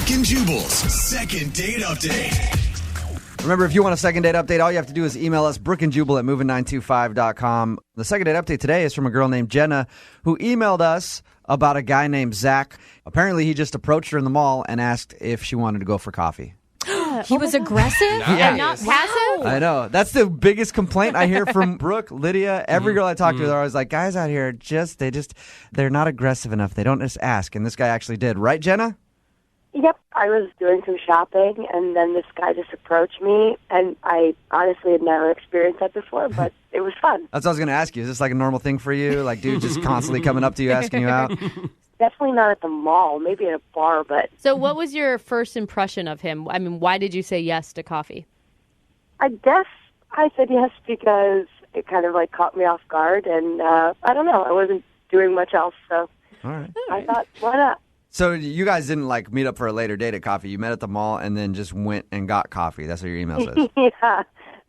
Brooke and Jubal's second date update. Remember, if you want a second date update, all you have to do is email us, brookeandjubal@moving925.com. The second date update today is from a girl named Jenna who emailed us about a guy named Zach. Apparently, he just approached her in the mall and asked if she wanted to go for coffee. He was aggressive and not passive? I know. That's the biggest complaint I hear from Brooke, Lydia. Every girl I talk to, they're always like, guys out here, they're not aggressive enough. They don't just ask. And this guy actually did. Right, Jenna? Yep, I was doing some shopping, and then this guy just approached me, and I honestly had never experienced that before, but it was fun. That's what I was going to ask you. Is this like a normal thing for you? Like, dude just constantly coming up to you, asking you out? Definitely not at the mall, maybe at a bar, but... So what was your first impression of him? I mean, why did you say yes to coffee? I guess I said yes because it kind of like caught me off guard, and I don't know, I wasn't doing much else, so All right. I thought, why not? So you guys didn't like meet up for a later date at coffee. You met at the mall and then just went and got coffee. That's what your email says. Yeah,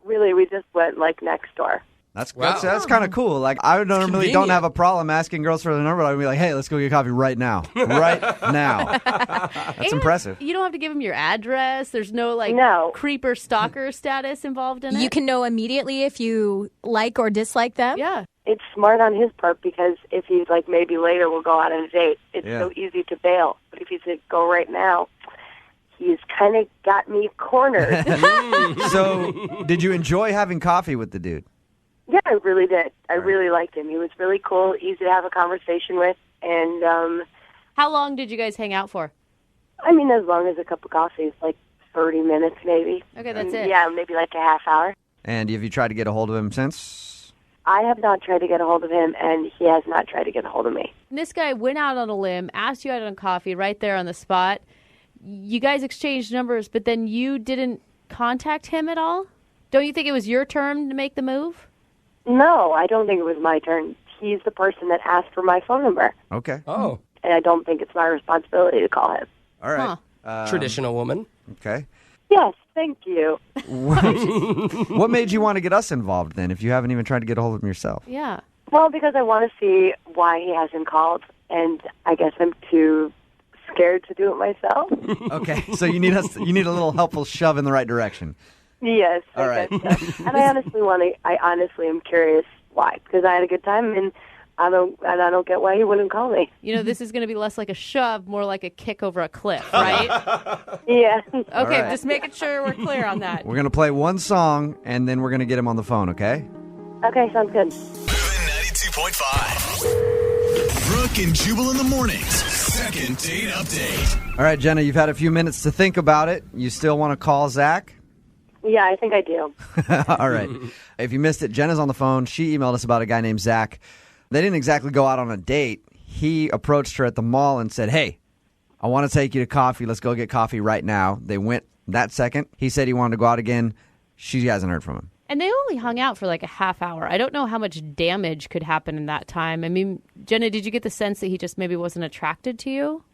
really, we just went like next door. That's kind of cool. Like, I normally don't have a problem asking girls for the number. I'd be like, hey, let's go get coffee right now. Right now. That's impressive. You don't have to give him your address. There's no creeper stalker status involved in it. You can know immediately if you like or dislike them. Yeah. It's smart on his part because if he's like, maybe later we'll go out on a date, it's so easy to bail. But if he said, go right now, he's kind of got me cornered. So did you enjoy having coffee with the dude? Yeah, I really did. I really liked him. He was really cool, easy to have a conversation with. And how long did you guys hang out for? I mean, as long as a cup of coffee is like 30 minutes maybe. Okay, that's it. Yeah, maybe like a half hour. And have you tried to get a hold of him since? I have not tried to get a hold of him, and he has not tried to get a hold of me. This guy went out on a limb, asked you out on coffee right there on the spot. You guys exchanged numbers, but then you didn't contact him at all? Don't you think it was your turn to make the move? No, I don't think it was my turn. He's the person that asked for my phone number. Okay. Oh. And I don't think it's my responsibility to call him. All right. Traditional woman. Okay. Yes, thank you. What made you want to get us involved then if you haven't even tried to get a hold of him yourself? Yeah. Well, because I want to see why he hasn't called, and I guess I'm too scared to do it myself. Okay. So you need a little helpful shove in the right direction. Yes. All right. And I honestly am curious why, because I had a good time, and I don't get why he wouldn't call me. You know, this is going to be less like a shove, more like a kick over a cliff, right? Yeah. Okay, right. Just making sure we're clear on that. We're going to play one song, and then we're going to get him on the phone, okay? Okay, sounds good. Moving 92.5. Brooke and Jubal in the mornings. Second date update. All right, Jenna, you've had a few minutes to think about it. You still want to call Zach? Yeah, I think I do. All right. If you missed it, Jenna's on the phone. She emailed us about a guy named Zach. They didn't exactly go out on a date. He approached her at the mall and said, hey, I want to take you to coffee. Let's go get coffee right now. They went that second. He said he wanted to go out again. She hasn't heard from him. And they only hung out for like a half hour. I don't know how much damage could happen in that time. I mean, Jenna, did you get the sense that he just maybe wasn't attracted to you?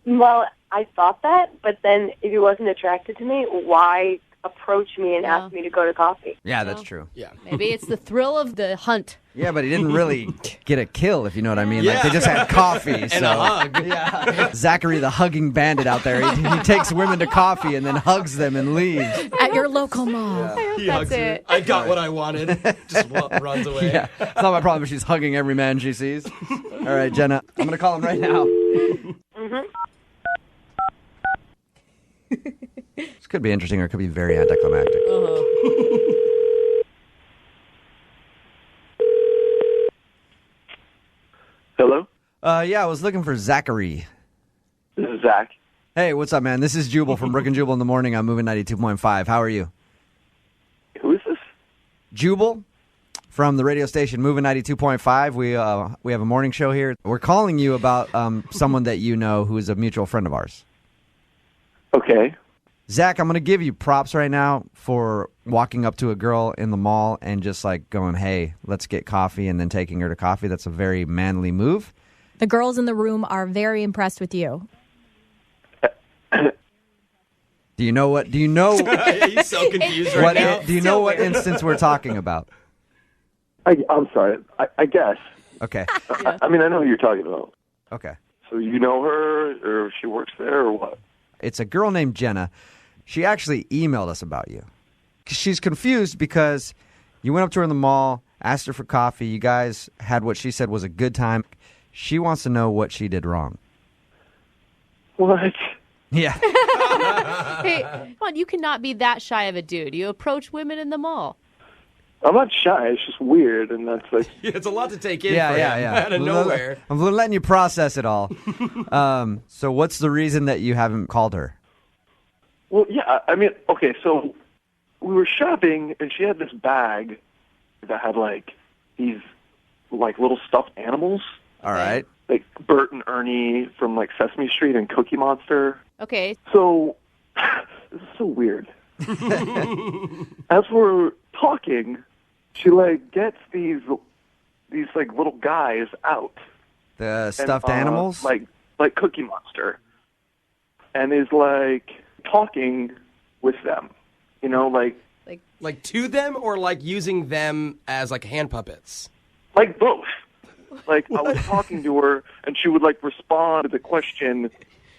Well, I thought that, but then if he wasn't attracted to me, why approach me and ask me to go to coffee? Yeah, that's true. Yeah. Maybe it's the thrill of the hunt. Yeah, but he didn't really get a kill, if you know what I mean. Like, they just had coffee. And a hug. Yeah. Zachary, the hugging bandit out there, he takes women to coffee and then hugs them and leaves. At your local mall. He That's hugs her. it. I got what I wanted. Just runs away. Yeah, it's not my problem if she's hugging every man she sees. All right, Jenna, I'm going to call him right now. Mm-hmm. This could be interesting or it could be very anticlimactic. Hello? Yeah, I was looking for Zachary. This is Zach. Hey, what's up, man? This is Jubal from Brooke and Jubal in the morning. I'm moving 92.5. How are you? Who is this? Jubal from the radio station Moving 92.5. We have a morning show here. We're calling you about someone that you know who is a mutual friend of ours. Okay. Zach, I'm going to give you props right now for walking up to a girl in the mall and just like going, hey, let's get coffee, and then taking her to coffee. That's a very manly move. The girls in the room are very impressed with you. Do you know? He's so confused right now. Do you know what instance we're talking about? I'm sorry. I guess. Okay. I mean, I know who you're talking about. Okay. So you know her, or she works there, or what? It's a girl named Jenna. She actually emailed us about you. She's confused because you went up to her in the mall, asked her for coffee. You guys had what she said was a good time. She wants to know what she did wrong. What? Yeah. Hey, come on, you cannot be that shy of a dude. You approach women in the mall. I'm not shy. It's just weird, and that's like... It's a lot to take in Yeah, for yeah, him yeah. out of nowhere. I'm letting you process it all. So what's the reason that you haven't called her? Well, yeah, I mean, okay, so we were shopping, and she had this bag that had, like, these, like, little stuffed animals. All right. Like Bert and Ernie from, like, Sesame Street and Cookie Monster. Okay. So, this is so weird. As we're talking, she, like, gets these like, little guys out. The stuffed and, animals? Like Cookie Monster. And is, like, talking with them. You know, like Like to them or like using them as like hand puppets? Like both. Like I was talking to her, and she would like respond to the question,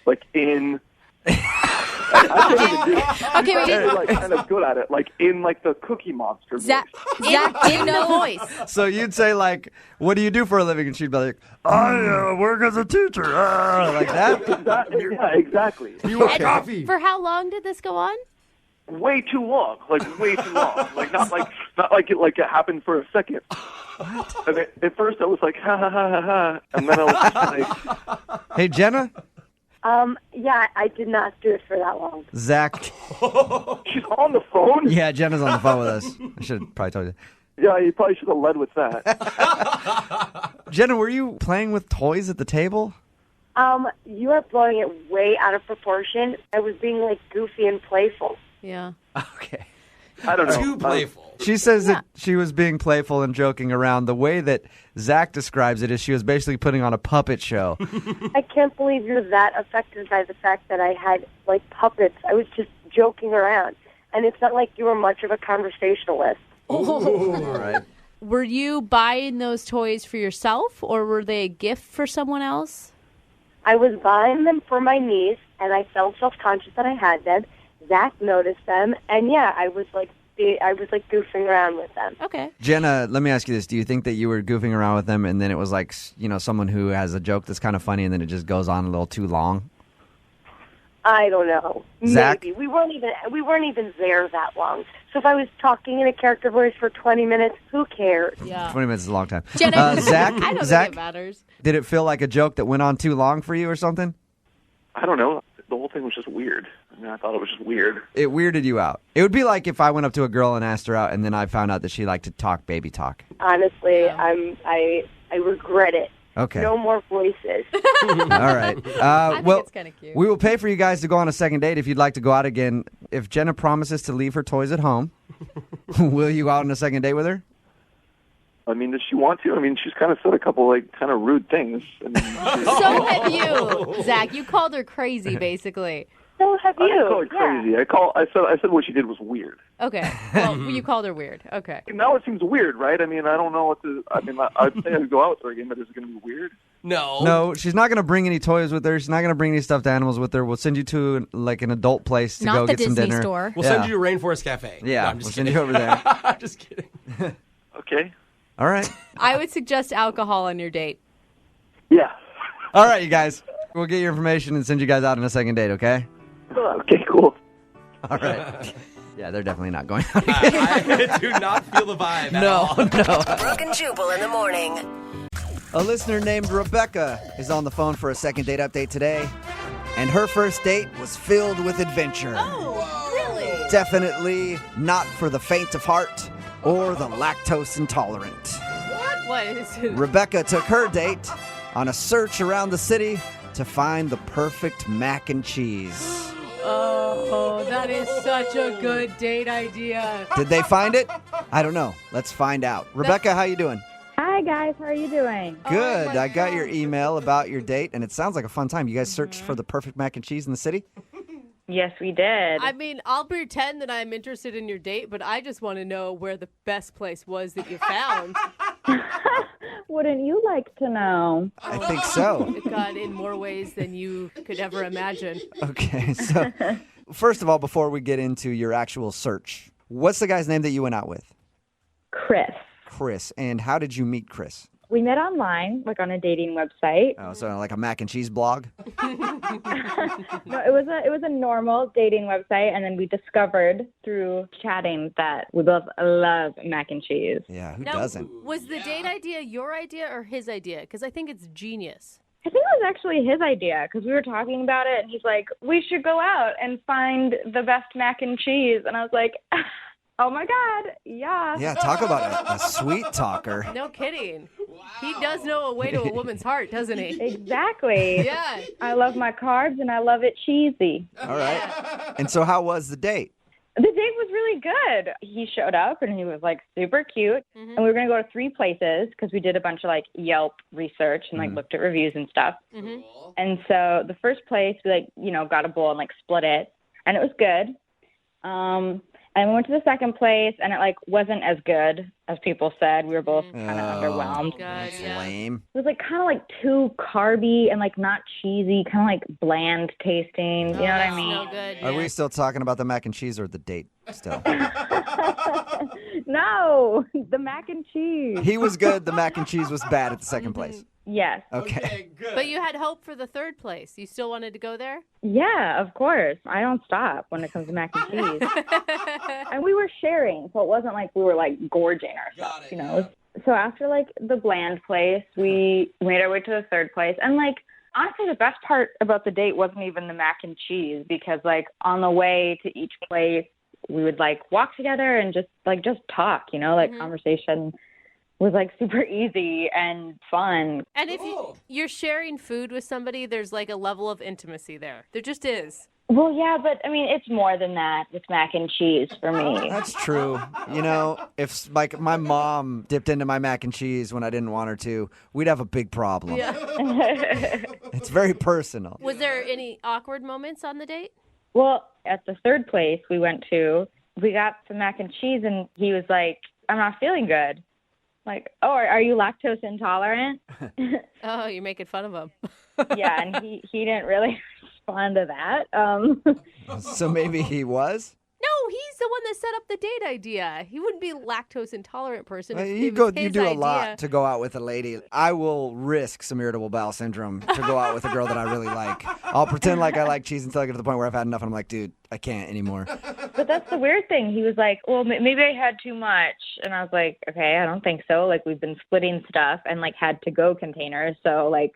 like in. I can't even do it. Okay, She's wait. like kind of good at it, like in like the Cookie Monster voice. Zach, do you In the know? voice. So you'd say, like, what do you do for a living? And she'd be like, I work as a teacher. Like that? Yeah, exactly. You want coffee? For how long did this go on? Way too long, like way too long, like not like it happened for a second. And at first I was like ha ha ha ha ha, and then I was just like, Hey, Jenna? Yeah, I did not do it for that long. Zach? she's on the phone. Yeah, Jenna's on the phone with us. I should have probably told you. Yeah, you probably should have led with that. Jenna, were you playing with toys at the table? You are blowing it way out of proportion. I was being like goofy and playful. Yeah. Okay. I don't know. Too playful. She says that she was being playful and joking around. The way that Zach describes it is she was basically putting on a puppet show. I can't believe you're that affected by the fact that I had like puppets. I was just joking around, and it's not like you were much of a conversationalist. All right. Were you buying those toys for yourself, or were they a gift for someone else? I was buying them for my niece, and I felt self-conscious that I had them. Zach noticed them, and yeah, I was like goofing around with them. Okay. Jenna, let me ask you this. Do you think that you were goofing around with them and then it was like, you know, someone who has a joke that's kind of funny and then it just goes on a little too long? I don't know. Zach? Maybe we weren't even there that long. So if I was talking in a character voice for 20 minutes, who cares? Yeah. 20 minutes is a long time. Jenna- Zach, I don't Zach, think it matters. did it feel like a joke that went on too long for you or something? I don't know. The whole thing was just weird. I mean, I thought it was just weird. It weirded you out. It would be like if I went up to a girl and asked her out and then I found out that she liked to talk baby talk. Honestly, I regret it. Okay. No more voices. All right. I think Well, it's kind of cute. we will pay for you guys to go on a second date if you'd like to go out again. If Jenna promises to leave her toys at home, will you go out on a second date with her? I mean, does she want to? I mean, she's kind of said a couple, like, kind of rude things. I mean, So have you, Zach. You called her crazy, basically. So have I you. didn't call her crazy. I said what she did was weird. Okay. Well, you called her weird. Okay. Now it seems weird, right? I mean, I don't know what to. I mean, I'd say I'd go out with her again, but is it going to be weird? No. No, she's not going to bring any toys with her. She's not going to bring any stuffed animals with her. We'll send you to like an adult place to Not go the get some Disney dinner. store. We'll send you to Rainforest Cafe. Yeah, No, I'm we'll just send kidding. you over there. I'm just kidding. Okay. All right. I would suggest alcohol on your date. Yeah. All right, you guys. We'll get your information and send you guys out on a second date, okay? Okay, cool. All right. Yeah, they're definitely not going out. I do not feel the vibe at all. Brooke and Jubal in the morning. A listener named Rebecca is on the phone for a second date update today, and her first date was filled with adventure. Oh, really? Definitely not for the faint of heart or the lactose intolerant. What is it? Rebecca took her date on a search around the city to find the perfect mac and cheese. Oh, that is such a good date idea. Did they find it? I don't know. Let's find out. Rebecca, how you doing? Hi, guys. How are you doing? Good. my I got God. your email about your date, and it sounds like a fun time. You guys searched for the perfect mac and cheese in the city? Yes, we did. I mean, I'll pretend that I'm interested in your date, but I just want to know where the best place was that you found. Wouldn't you like to know? I think so. God, in more ways than you could ever imagine. Okay, so first of all, before we get into your actual search, what's the guy's name that you went out with? Chris. Chris. And how did you meet Chris? We met online, like on a dating website. Oh, so like a mac and cheese blog? No, it was a normal dating website, and then we discovered through chatting that we both love mac and cheese. Yeah, who Now, doesn't? Was the date idea your idea or his idea? Because I think it's genius. I think it was actually his idea because we were talking about it, and he's like, "We should go out and find the best mac and cheese," and I was like, "Oh my God, yeah." Yeah, talk about a sweet talker. No kidding. He does know a way to a woman's heart, doesn't he? Exactly. Yeah. I love my carbs, and I love it cheesy. All right. And so how was the date? The date was really good. He showed up and he was like super cute. And we were going to go to 3 places because we did a bunch of like Yelp research and like looked at reviews and stuff. And so the first place we like, got a bowl and like split it, and it was good. And we went to the second place and it like wasn't as good as people said. We were both kind of underwhelmed. God, That's yeah. lame. It was like kind of like too carby and like not cheesy, kind of like bland tasting. You know what I mean? No good. Are yeah. we still talking about the mac and cheese or the date still? No, the mac and cheese. He was good. The mac and cheese was bad at the second place. Yes. Okay. good. But you had hope for the third place. You still wanted to go there? Yeah, of course. I don't stop when it comes to mac and cheese. And we were sharing, so it wasn't like we were like gorging ourselves, Got it, you know. So after like the bland place, we made our way to the third place. And like honestly, the best part about the date wasn't even the mac and cheese because like on the way to each place, we would like walk together and just talk, like conversation was like super easy and fun. And if you're sharing food with somebody, there's like a level of intimacy there. There just is. Well, yeah, but I mean, it's more than that with mac and cheese for me. That's true. If like my mom dipped into my mac and cheese when I didn't want her to, we'd have a big problem. Yeah. It's very personal. Was there any awkward moments on the date? Well, at the third place we went to, we got some mac and cheese, and he was like, "I'm not feeling good." Like, "Oh, are you lactose intolerant?" Oh, you're making fun of him. Yeah, and he didn't really respond to that. So maybe he was? No, he's the one that set up the date idea. He wouldn't be a lactose intolerant person. Well, if you it was his do a idea. lot to go out with a lady. I will risk some irritable bowel syndrome to go out with a girl that I really like. I'll pretend like I like cheese until I get to the point where I've had enough and I'm like, dude, I can't anymore. But that's the weird thing. He was like, "Well, maybe I had too much." And I was like, "Okay, I don't think so. Like, we've been splitting stuff and like had to-go containers. So like,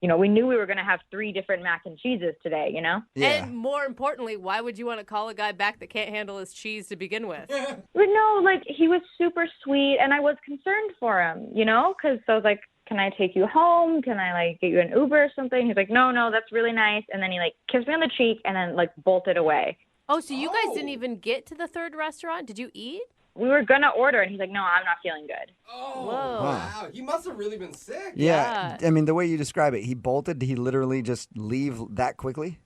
we knew we were going to have 3 different mac and cheeses today, Yeah. And more importantly, why would you want to call a guy back that can't handle his cheese to begin with? But no, like, he was super sweet, and I was concerned for him, because I was like, "Can I take you home? Can I, like, get you an Uber or something?" He's like, no, that's really nice. And then he, like, kissed me on the cheek and then, like, bolted away. Oh, so you guys didn't even get to the third restaurant? Did you eat? We were going to order, and he's like, "No, I'm not feeling good." Oh, Whoa. wow. He must have really been sick. Yeah. I mean, the way you describe it, he bolted. Did he literally just leave that quickly?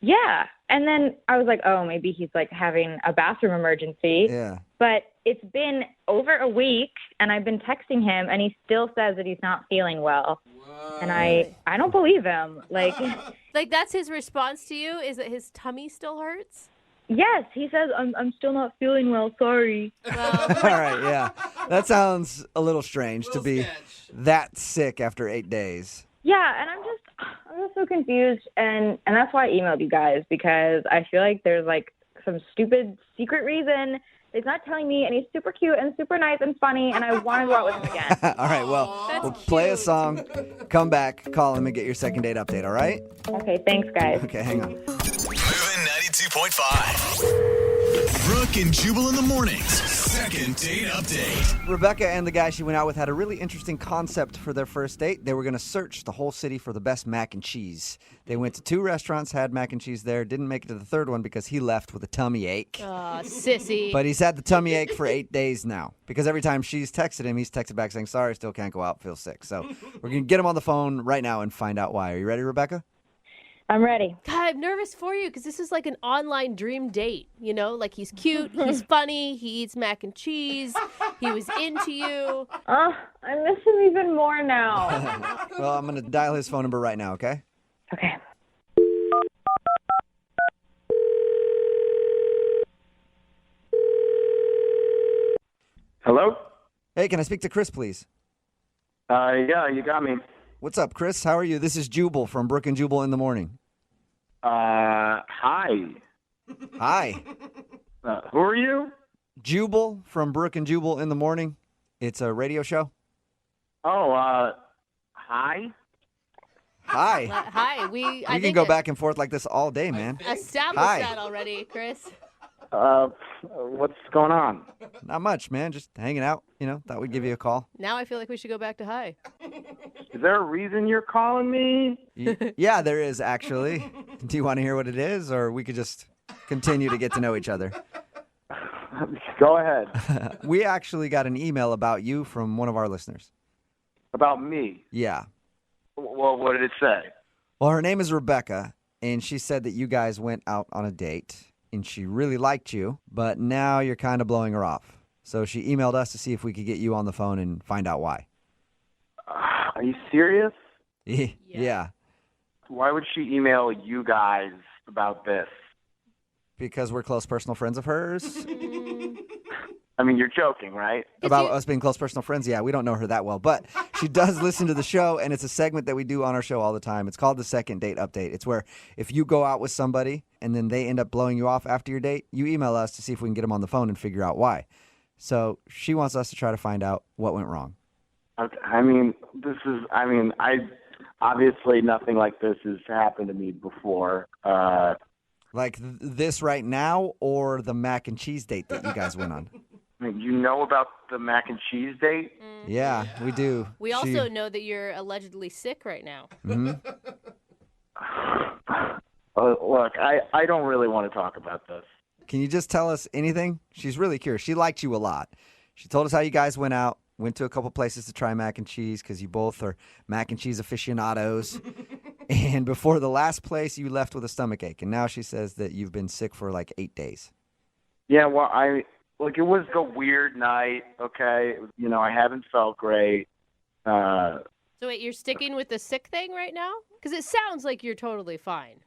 Yeah. And then I was like, oh, maybe he's, like, having a bathroom emergency. Yeah. But it's been over a week, and I've been texting him, and he still says that he's not feeling well. Whoa. And I don't believe him. Like, Like, that's his response to you? Is that his tummy still hurts? yes, he says, I'm still not feeling well, sorry. Well, All right, yeah. That sounds a little strange to be that sick after 8 days. Yeah, and I'm just so confused, and that's why I emailed you guys, because I feel like there's, like, some stupid secret reason he's not telling me, and he's super cute and super nice and funny, and I want to go out with him again. All right, well, That's we'll play a cute. song, come back, call him, and get your second date update, all right? Okay, thanks, guys. Okay, hang on. Moving 92.5. Brooke and Jubal in the mornings. Second date update. Rebecca and the guy she went out with had a really interesting concept for their first date. They were going to search the whole city for the best mac and cheese. They went to 2 restaurants, had mac and cheese there, didn't make it to the third one because he left with a tummy ache. sissy. But he's had the tummy ache for 8 days now because every time she's texted him, he's texted back saying, sorry, still can't go out, feel sick. So we're going to get him on the phone right now and find out why. Are you ready, Rebecca? I'm ready. God, I'm nervous for you because this is like an online dream date. You know, like he's cute, he's funny, he eats mac and cheese, he was into you. I miss him even more now. Well, I'm going to dial his phone number right now, okay? Okay. Hello? Hey, can I speak to Chris, please? Yeah, you got me. What's up, Chris? How are you? This is Jubal from Brooke and Jubal in the morning. Hi. Hi. Who are you? Jubal from Brooke and Jubal in the morning. It's a radio show. Oh, hi? Hi. Hi, We can go back and forth like this all day, man. established Hi. that already, Chris. What's going on? Not much, man. Just hanging out. Thought we'd give you a call. Now I feel like we should go back to hi. Is there a reason you're calling me? Yeah, there is, actually. Do you want to hear what it is, or we could just continue to get to know each other? Go ahead. We actually got an email about you from one of our listeners. About me? Yeah. Well, what did it say? Well, her name is Rebecca, and she said that you guys went out on a date, and she really liked you, but now you're kind of blowing her off. So she emailed us to see if we could get you on the phone and find out why. Are you serious? Yeah. Why would she email you guys about this? Because we're close personal friends of hers. I mean, you're joking, right? About us being close personal friends? Yeah, we don't know her that well. But she does listen to the show, and it's a segment that we do on our show all the time. It's called the Second Date Update. It's where if you go out with somebody and then they end up blowing you off after your date, you email us to see if we can get them on the phone and figure out why. So she wants us to try to find out what went wrong. Obviously nothing like this has happened to me before. Like this right now, or the mac and cheese date that you guys went on? You know about the mac and cheese date? Yeah, we do. We also know that you're allegedly sick right now. Mm-hmm. Look, I don't really want to talk about this. Can you just tell us anything? She's really curious. She liked you a lot. She told us how you guys went out, went to a couple places to try mac and cheese because you both are mac and cheese aficionados. And before the last place, you left with a stomachache. And now she says that you've been sick for like 8 days. Yeah, well, it was a weird night, okay? I haven't felt great. So wait, you're sticking with the sick thing right now? Because it sounds like you're totally fine.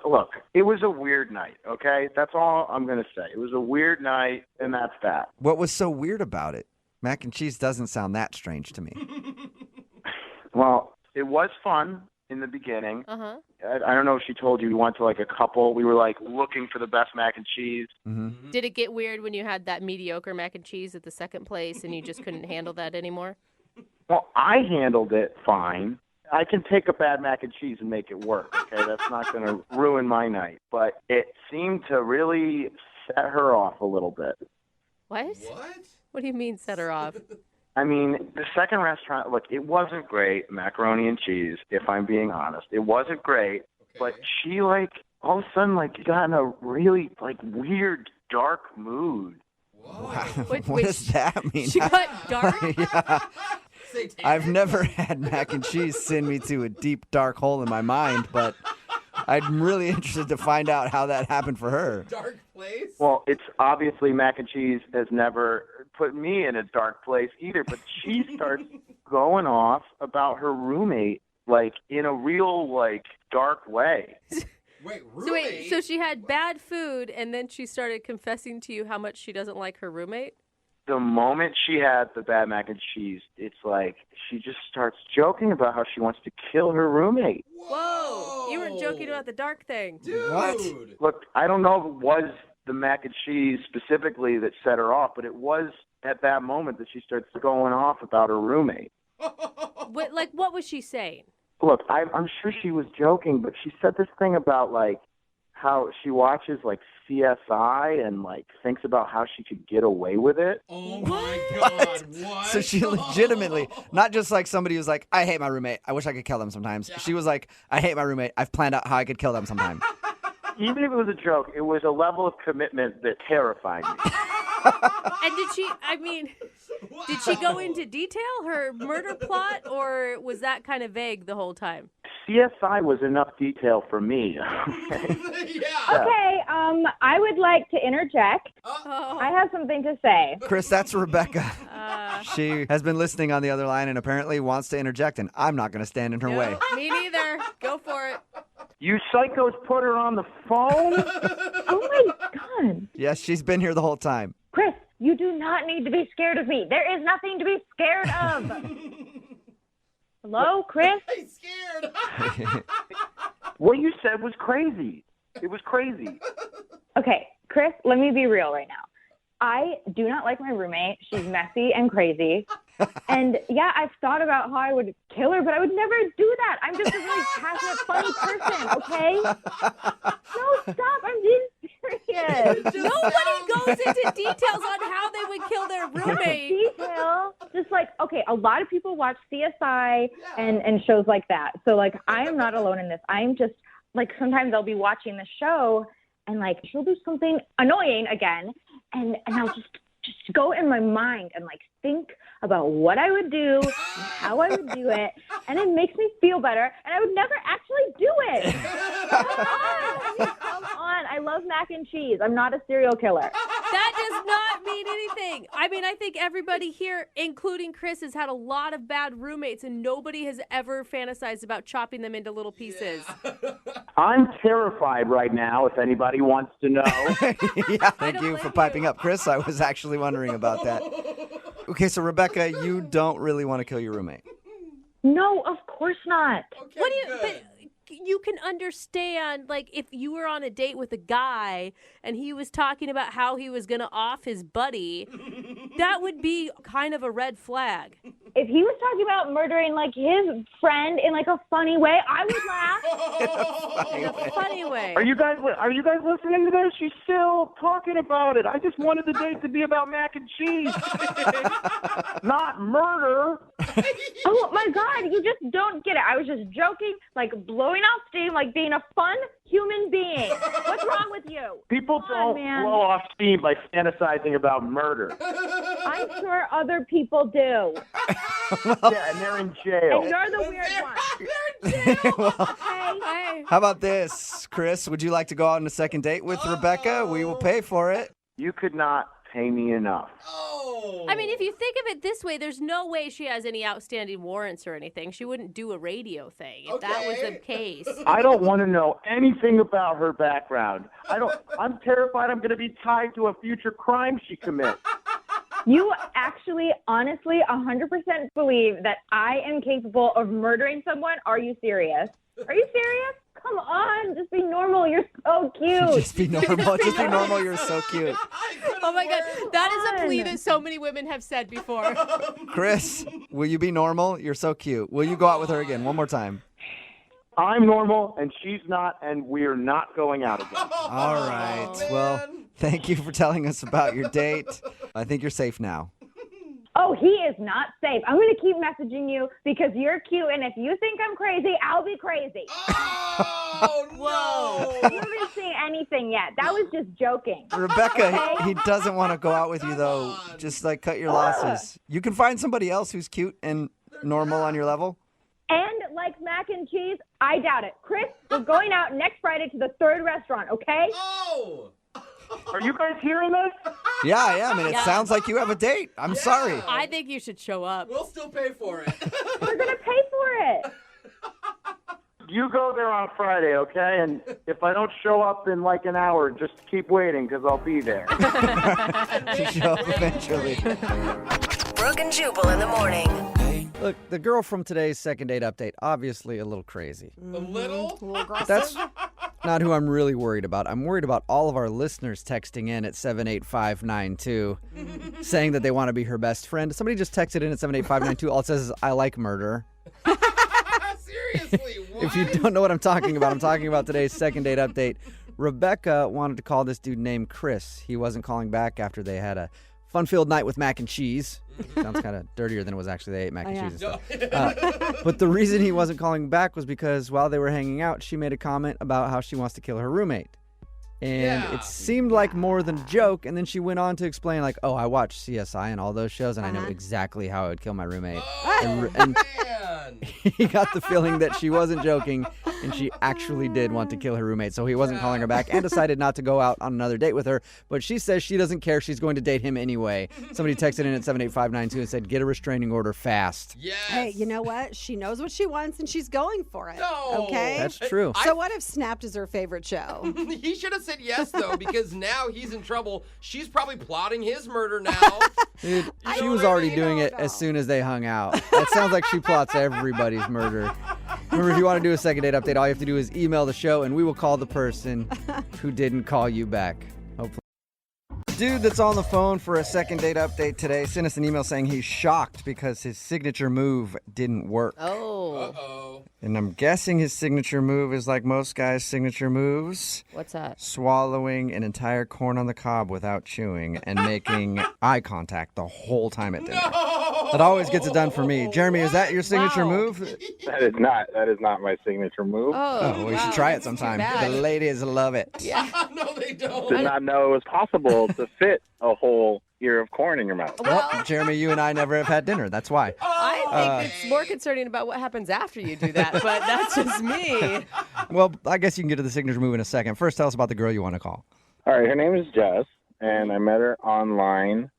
Look, it was a weird night, okay? That's all I'm going to say. It was a weird night, and that's that. What was so weird about it? Mac and cheese doesn't sound that strange to me. Well, it was fun in the beginning. Uh-huh. I don't know if she told you we went to like a couple. We were like looking for the best mac and cheese. Mm-hmm. Did it get weird when you had that mediocre mac and cheese at the second place and you just couldn't handle that anymore? Well, I handled it fine. I can take a bad mac and cheese and make it work, okay? That's not going to ruin my night. But it seemed to really set her off a little bit. What? What do you mean set her off? I mean, the second restaurant, look, it wasn't great, macaroni and cheese, if I'm being honest. It wasn't great, but she, all of a sudden, got in a really, weird, dark mood. Wow. What does that mean? She got dark? Yeah. I've never had mac and cheese send me to a deep, dark hole in my mind, but I'm really interested to find out how that happened for her. Dark place? Well, it's obviously mac and cheese has never put me in a dark place either, but she starts going off about her roommate, in a real, dark way. Wait, roommate? So she had bad food, and then she started confessing to you how much she doesn't like her roommate? The moment she had the bad mac and cheese, it's she just starts joking about how she wants to kill her roommate. Whoa! You weren't joking about the dark thing. Dude. What? Look, I don't know if it was the mac and cheese specifically that set her off, but it was at that moment that she starts going off about her roommate. What was she saying? Look, I'm sure she was joking, but she said this thing about, how she watches, CSI and, thinks about how she could get away with it. Oh, my God. What? So she legitimately, not just somebody who's like, I hate my roommate. I wish I could kill them sometimes. Yeah. She was like, I hate my roommate. I've planned out how I could kill them sometime. Even if it was a joke, it was a level of commitment that terrified me. And did she go into detail, her murder plot, or was that kind of vague the whole time? CSI was enough detail for me. Okay, I would like to interject. I have something to say. Chris, that's Rebecca. She has been listening on the other line and apparently wants to interject, and I'm not going to stand in her way. Me neither. Go for it. You psychos put her on the phone? Oh my God. Yes, she's been here the whole time. Chris, you do not need to be scared of me. There is nothing to be scared of. Hello, Chris? I'm scared. What you said was crazy. It was crazy. Okay, Chris, let me be real right now. I do not like my roommate. She's messy and crazy. And yeah, I've thought about how I would kill her, but I would never do that. I'm just a really passionate, funny person, okay? No, stop. I'm being serious. Nobody goes into details on how they would kill their roommate. Detail. Just like, okay, a lot of people watch CSI and shows like that. So, like, I am not alone in this. I'm just, like, sometimes I'll be watching the show and, like, she'll do something annoying again. And I'll just go in my mind and, like, think about what I would do and how I would do it. And it makes me feel better. And I would never actually do it. Come on. I love mac and cheese. I'm not a serial killer. That does not mean anything. I mean, I think everybody here, including Chris, has had a lot of bad roommates, and nobody has ever fantasized about chopping them into little pieces. I'm terrified right now, if anybody wants to know. Yeah, thank you for piping up, Chris. I was actually wondering about that. Okay, so Rebecca, you don't really want to kill your roommate. No, of course not. Okay, What do you? good. But you can understand, like, if you were on a date with a guy and he was talking about how he was going to off his buddy, that would be kind of a red flag. If he was talking about murdering, like, his friend in, like, a funny way, I would laugh. In a funny way. Are you guys listening to this? She's still talking about it. I just wanted the date to be about mac and cheese, not murder. Oh, my God, you just don't get it. I was just joking, like, blowing off steam, like being a fun human being. What's wrong with you? People Come on, don't man. blow off steam by fantasizing about murder. I'm sure other people do. Yeah, and they're in jail. And you're the weird one. Hey. How about this, Chris? Would you like to go out on a second date with Rebecca? We will pay for it. You could not pay me enough. I mean, if you think of it this way, there's no way she has any outstanding warrants or anything. She wouldn't do a radio thing if that was the case. I don't want to know anything about her background. I'm terrified I'm going to be tied to a future crime she commits. You actually, honestly, 100% believe that I am capable of murdering someone? Are you serious? Are you serious? Come on, just be normal. You're so cute. Just be normal. Just be normal. You're so cute. Oh my God, that is a plea that so many women have said before. Chris, will you be normal? You're so cute. Will you go out with her again one more time? I'm normal, and she's not, and we're not going out again. All right. Well, thank you for telling us about your date. I think you're safe now. Oh, he is not safe. I'm going to keep messaging you because you're cute, and if you think I'm crazy, I'll be crazy. Oh, Whoa. You haven't seen anything yet. That was just joking. Rebecca, he doesn't want to go out with you, though. Just, like, cut your losses. You can find somebody else who's cute and normal on your level. And like mac and cheese, I doubt it. Chris, we're going out next Friday to the third restaurant, okay? Oh! Are you guys hearing this? Yeah. I mean, it sounds like you have a date. I'm sorry. I think you should show up. We'll still pay for it. We're going to pay for it. You go there on Friday, okay? And if I don't show up in like an hour, just keep waiting because I'll be there. You show up eventually. Brooke and Jubal in the morning. Look, the girl from today's second date update, obviously a little crazy. A little? But that's not who I'm really worried about. I'm worried about all of our listeners texting in at 78592 saying that they want to be her best friend. Somebody just texted in at 78592. All it says is, I like murder. Seriously, what? If you don't know what I'm talking about today's second date update. Rebecca wanted to call this dude named Chris. He wasn't calling back after they had a fun-filled night with mac and cheese. Sounds kind of dirtier than it was actually. They ate mac and cheese and stuff. But the reason he wasn't calling back was because while they were hanging out, she made a comment about how she wants to kill her roommate. And it seemed like more than a joke. And then she went on to explain, like, oh, I watch CSI and all those shows, and I know exactly how I would kill my roommate. Oh, and man. he got the feeling that she wasn't joking and she actually did want to kill her roommate. So he wasn't calling her back and decided not to go out on another date with her. But she says she doesn't care. She's going to date him anyway. Somebody texted in at 78592 and said, get a restraining order fast. Yes. Hey, you know what? She knows what she wants and she's going for it. No. Okay? That's true. So what if Snapped is her favorite show? He should have said yes, though, because now he's in trouble. She's probably plotting his murder now. Dude, she was already doing it as soon as they hung out. That sounds like she plots everybody's murder. Remember, if you want to do a second date update, all you have to do is email the show, and we will call the person who didn't call you back. Hopefully. Dude that's on the phone for a second date update today sent us an email saying he's shocked because his signature move didn't work. Oh. Uh-oh. And I'm guessing his signature move is like most guys' signature moves. What's that? Swallowing an entire corn on the cob without chewing and making eye contact the whole time at dinner. That always gets it done for me. Jeremy, is that your signature move? That is not. That is not my signature move. Oh, we should try it sometime. The ladies love it. Yeah. No, they don't. Did not know it was possible to fit a whole ear of corn in your mouth. Well, Jeremy, you and I never have had dinner. That's why. I think it's more concerning about what happens after you do that, but that's just me. Well, I guess you can get to the signature move in a second. First, tell us about the girl you want to call. All right, her name is Jess, and I met her online.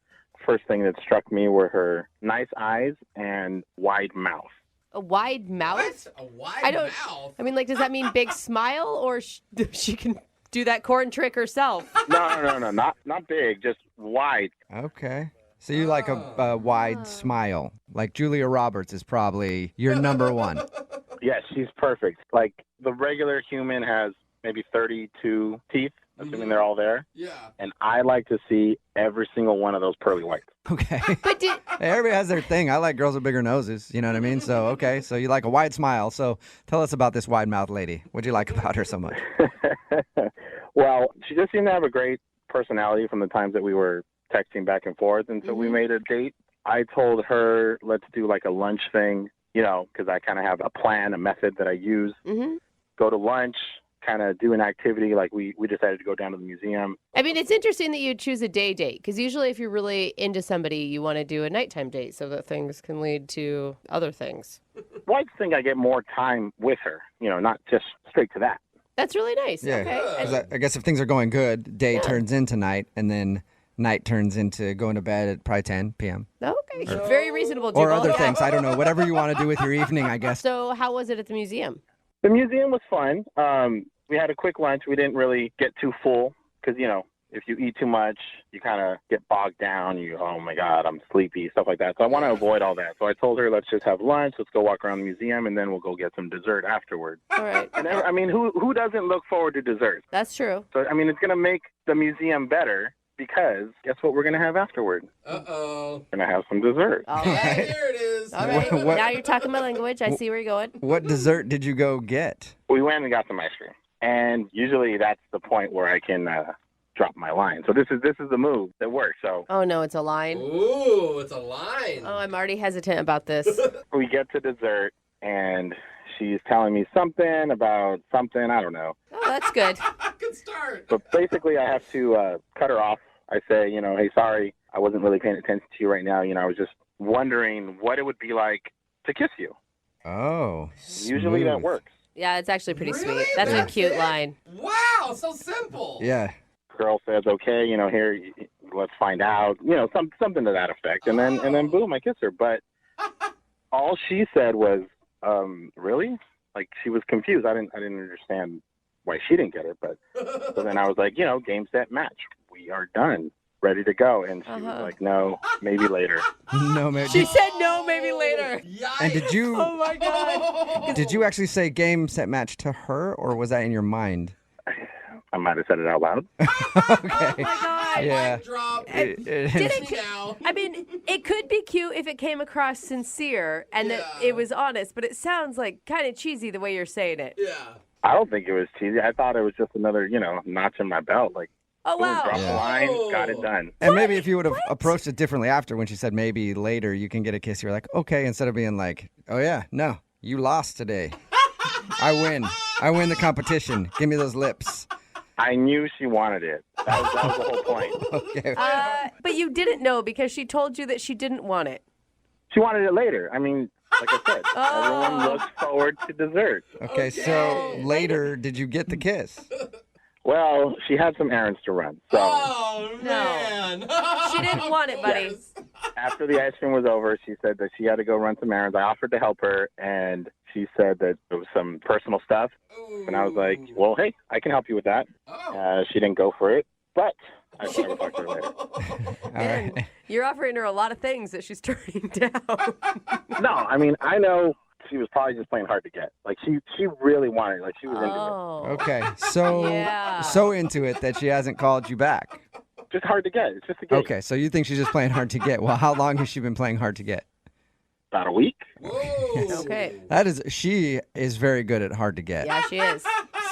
First thing that struck me were her nice eyes and wide mouth. A wide mouth? What? A wide mouth? I mean, like, does that mean big smile, or she can do that corn trick herself? No, not big, just wide. Okay. So you like a wide smile. Like Julia Roberts is probably your number one. Yes, she's perfect. Like the regular human has maybe 32 teeth, assuming they're all there. Yeah. And I like to see every single one of those pearly whites. Okay. Hey, everybody has their thing. I like girls with bigger noses. You know what I mean? So, okay. So you like a wide smile. So tell us about this wide mouth lady. What'd you like about her so much? Well, she just seemed to have a great personality from the times that we were texting back and forth. And so we made a date. I told her, let's do like a lunch thing, you know, because I kind of have a plan, a method that I use. Go to lunch, kind of do an activity. Like we decided to go down to the museum. I mean, it's interesting that you choose a day date, because usually if you're really into somebody, you want to do a nighttime date so that things can lead to other things. Well, I just think I get more time with her, you know, not just straight to that. That's really nice. Yeah. Okay. 'Cause I guess if things are going good, day turns into night, and then night turns into going to bed at probably 10 p.m. Okay. Very reasonable, Jubal. Or other things. I don't know. Whatever you want to do with your evening, I guess. So how was it at the museum? The museum was fun. We had a quick lunch. We didn't really get too full because, you know, if you eat too much, you kind of get bogged down. Oh, my God, I'm sleepy, stuff like that. So I want to avoid all that. So I told her, let's just have lunch. Let's go walk around the museum, and then we'll go get some dessert afterward. All right. And I mean, who doesn't look forward to dessert? That's true. So, I mean, it's going to make the museum better because guess what we're going to have afterward? Uh-oh. We're going to have some dessert. All right. There it is. All right. What- Now you're talking my language. I see where you're going. What dessert did you go get? We went and got some ice cream. And usually that's the point where I can drop my line. So this is the move that works. So Oh, no, it's a line. Ooh, it's a line. Oh, I'm already hesitant about this. we get to dessert, and she's telling me something about something. I don't know. Oh, that's good. Good start. But basically, I have to cut her off. I say, you know, hey, sorry, I wasn't really paying attention to you right now. You know, I was just wondering what it would be like to kiss you. Oh, Usually smooth. that works. Yeah, it's actually pretty Really? sweet. That's a That's cute it? line. Wow, so simple. Yeah. Girl says, okay, you know, here, let's find out. You know, something to that effect. And then boom, I kiss her. But all she said was, really? Like she was confused. I didn't understand why she didn't get it. But so then I was like, you know, game, set, match. We are done. Ready to go. And she was like, no, maybe later. No, man. She said no, maybe later. And did you? Oh my God. Did you actually say game, set, match to her, or was that in your mind? I might have said it out loud. Okay. Oh my God. Yeah. Drop. Did it? I mean, it could be cute if it came across sincere and that it was honest, but it sounds like kind of cheesy the way you're saying it. Yeah. I don't think it was cheesy. I thought it was just another, you know, notch in my belt. Like, Oh, boom, wow. drop the line, got it done. And maybe if you would have approached it differently after when she said maybe later you can get a kiss, you're like, okay, instead of being like, oh yeah, no, you lost today. I win. I win the competition. Give me those lips. I knew she wanted it. That was the whole point. Okay. But you didn't know because she told you that she didn't want it. She wanted it later. I mean, Like I said, everyone looks forward to dessert. Okay, so later, did you get the kiss? Well, she had some errands to run. So Oh, man. She didn't want it, buddy. after the ice cream was over, she said that she had to go run some errands. I offered to help her, and she said that it was some personal stuff. And I was like, well, hey, I can help you with that. She didn't go for it, but I will talk to her later. All right. You're offering her a lot of things that she's turning down. No, I mean, I know she was probably just playing hard to get. Like, she really wanted it. Like, she was into it. Okay, so so into it that she hasn't called you back. Just hard to get. It's just a game. Okay, so you think she's just playing hard to get. Well, how long has she been playing hard to get? About a week. Okay. She is very good at hard to get. Yeah, she is.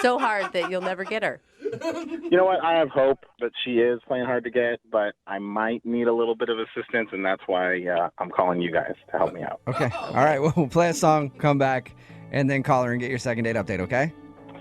So hard that you'll never get her. You know what? I have hope that she is playing hard to get, but I might need a little bit of assistance, and that's why I'm calling you guys to help me out. Okay. All right, well, we'll play a song, come back, and then call her and get your second date update, okay?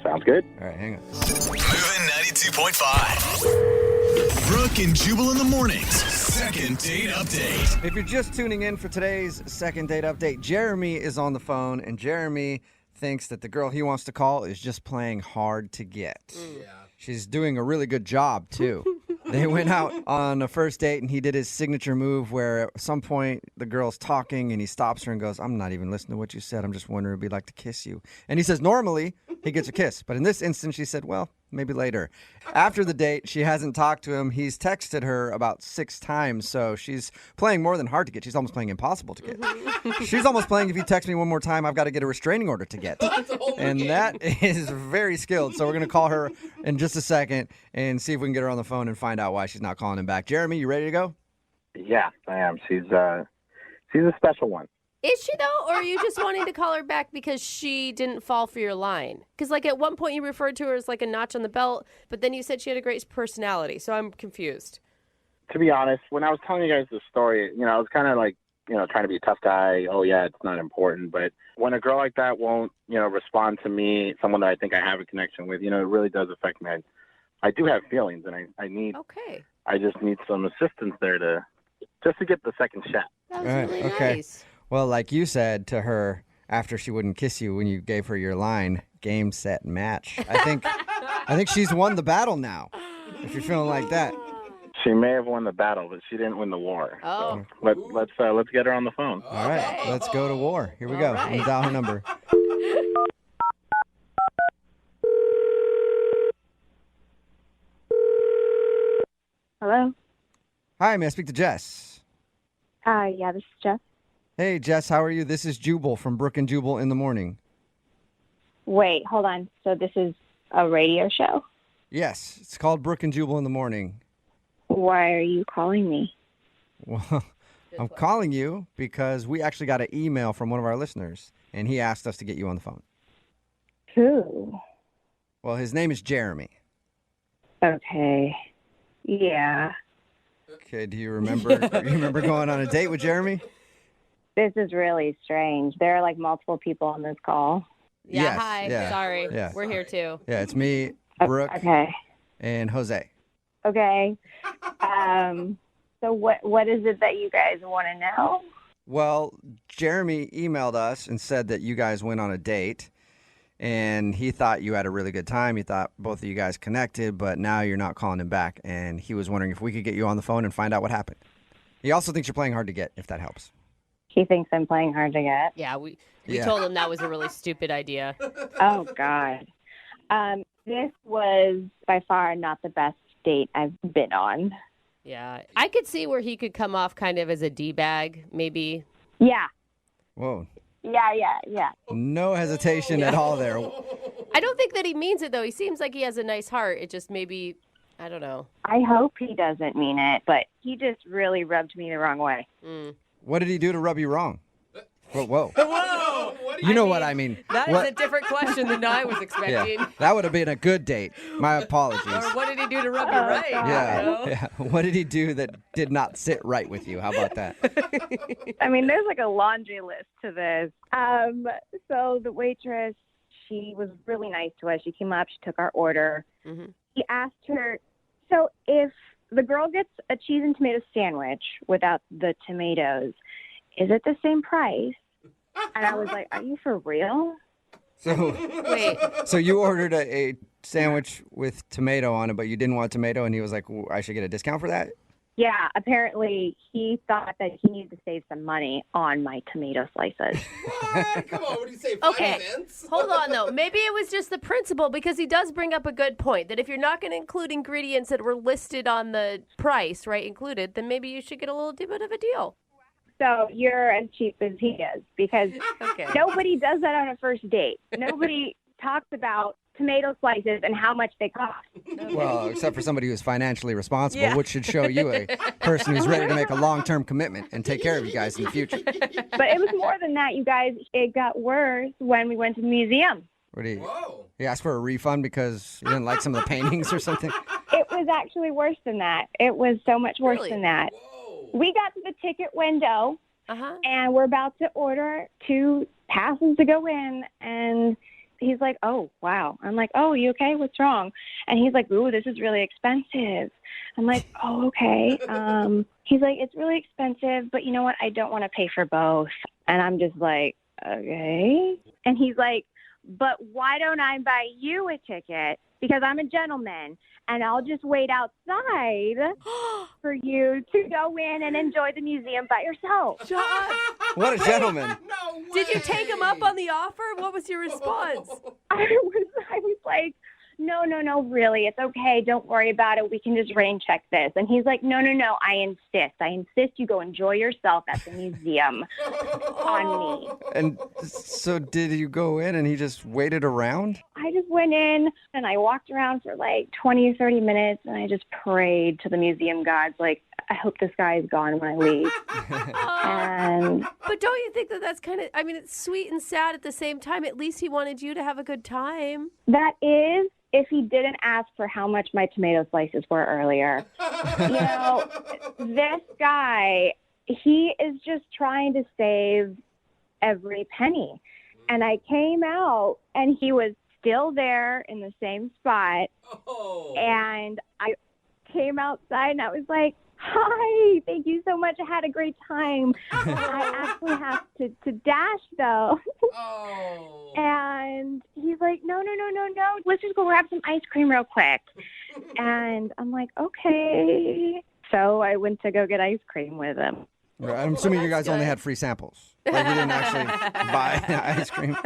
Sounds good. All right, hang on. Moving 92.5. Brooke and Jubal in the mornings. Second date update. If you're just tuning in for today's second date update, Jeremy is on the phone, and Jeremy thinks that the girl he wants to call is just playing hard to get. Yeah. She's doing a really good job, too. They went out on a first date, and he did his signature move where at some point the girl's talking, and he stops her and goes, I'm not even listening to what you said. I'm just wondering if he'd like to kiss you. And he says normally he gets a kiss. But in this instance, she said, well, maybe later. After the date, she hasn't talked to him. He's texted her about 6 times, so she's playing more than hard to get. She's almost playing impossible to get. She's almost playing, if you text me one more time, I've got to get a restraining order to get. And that is very skilled. So we're going to call her in just a second and see if we can get her on the phone and find out why she's not calling him back. Jeremy, you ready to go? Yeah, I am. She's a special one. Is she, though? Or are you just wanting to call her back because she didn't fall for your line? Because, like, at one point you referred to her as, like, a notch on the belt, but then you said she had a great personality, so I'm confused. To be honest, when I was telling you guys the story, I was kind of like, trying to be a tough guy. Oh, yeah, it's not important. But when a girl like that won't, respond to me, someone that I think I have a connection with, it really does affect me. I do have feelings, and I need. Okay. I just need some assistance there to get the second shot. That was really nice. Well, like you said to her after she wouldn't kiss you when you gave her your line, game, set, match. I think she's won the battle now, if you're feeling like that. She may have won the battle, but she didn't win the war. Oh. So let's get her on the phone. All right, let's go to war. Here we go. Right. Let me dial her number. Hello? Hi, may I speak to Jess? Yeah, this is Jeff. Hey, Jess, how are you? This is Jubal from Brooke and Jubal in the morning. Wait, hold on. So this is a radio show? Yes, it's called Brooke and Jubal in the morning. Why are you calling me? Well, I'm calling you because we actually got an email from one of our listeners, and he asked us to get you on the phone. Who? Well, his name is Jeremy. Okay. Yeah. Okay, do you remember going on a date with Jeremy? This is really strange. There are like multiple people on this call. Yeah, Yes, hi. yeah, Sorry. yeah. We're here, too. Yeah, it's me, Brooke, Okay. and Jose. Okay. So what is it that you guys want to know? Well, Jeremy emailed us and said that you guys went on a date, and he thought you had a really good time. He thought both of you guys connected, but now you're not calling him back, and he was wondering if we could get you on the phone and find out what happened. He also thinks you're playing hard to get, if that helps. He thinks I'm playing hard to get. Yeah, we Yeah. told him that was a really stupid idea. Oh, God. This was by far not the best date I've been on. Yeah. I could see where he could come off kind of as a D-bag, maybe. Yeah. Whoa. Yeah. No hesitation at all there. I don't think that he means it, though. He seems like he has a nice heart. It just maybe, I don't know. I hope he doesn't mean it, but he just really rubbed me the wrong way. What did he do to rub you wrong? Whoa. Whoa! You know what I mean. That What- is a different question than I was expecting. Yeah, that would have been a good date. My apologies. Or what did he do to rub you right? Yeah, You know? yeah. What did he do that did not sit right with you? How about that? I mean, there's like a laundry list to this. So the waitress, she was really nice to us. She came up, she took our order. Mm-hmm. He asked her, so if the girl gets a cheese and tomato sandwich without the tomatoes, is it the same price? And I was like, are you for real? So Wait. So you ordered a sandwich with tomato on it, but you didn't want tomato, and he was like, I should get a discount for that? Yeah, apparently he thought that he needed to save some money on my tomato slices. What? Come on, what do you say, 5 cents? Hold on, though. Maybe it was just the principle, because he does bring up a good point that if you're not going to include ingredients that were listed on the price, right, included, then maybe you should get a little bit of a deal. So you're as cheap as he is, because nobody does that on a first date. Nobody talks about tomato slices and how much they cost. Well, except for somebody who's financially responsible, which should show you a person who's ready to make a long-term commitment and take care of you guys in the future. But it was more than that, you guys. It got worse when we went to the museum. What do you asked for a refund because you didn't like some of the paintings or something? It was actually worse than that. It was so much worse than that. We got to the ticket window, and we're about to order 2 passes to go in, and he's like, oh, wow. I'm like, oh, you okay? What's wrong? And he's like, ooh, this is really expensive. I'm like, oh, okay. He's like, it's really expensive, but you know what? I don't want to pay for both. And I'm just like, okay. And he's like, but why don't I buy you a ticket? Because I'm a gentleman, and I'll just wait outside for you to go in and enjoy the museum by yourself. What a gentleman. Did you take him up on the offer? What was your response? I was like, no, really, it's okay. Don't worry about it. We can just rain check this. And he's like, no, I insist you go enjoy yourself at the museum on me. And so did you go in and he just waited around? I just went in and I walked around for like 20 or 30 minutes, and I just prayed to the museum gods, like, I hope this guy is gone when I leave. But don't you think that that's kind of, I mean, it's sweet and sad at the same time. At least he wanted you to have a good time. That is, if he didn't ask for how much my tomato slices were earlier. You know, this guy, he is just trying to save every penny. And I came out, and he was still there in the same spot. And I came outside, and I was like, hi, thank you so much. I had a great time. I actually have to dash, though. And he's like, no. Let's just go grab some ice cream real quick. And I'm like, okay. So I went to go get ice cream with him. I'm assuming you guys only had free samples. Like you didn't actually buy ice cream.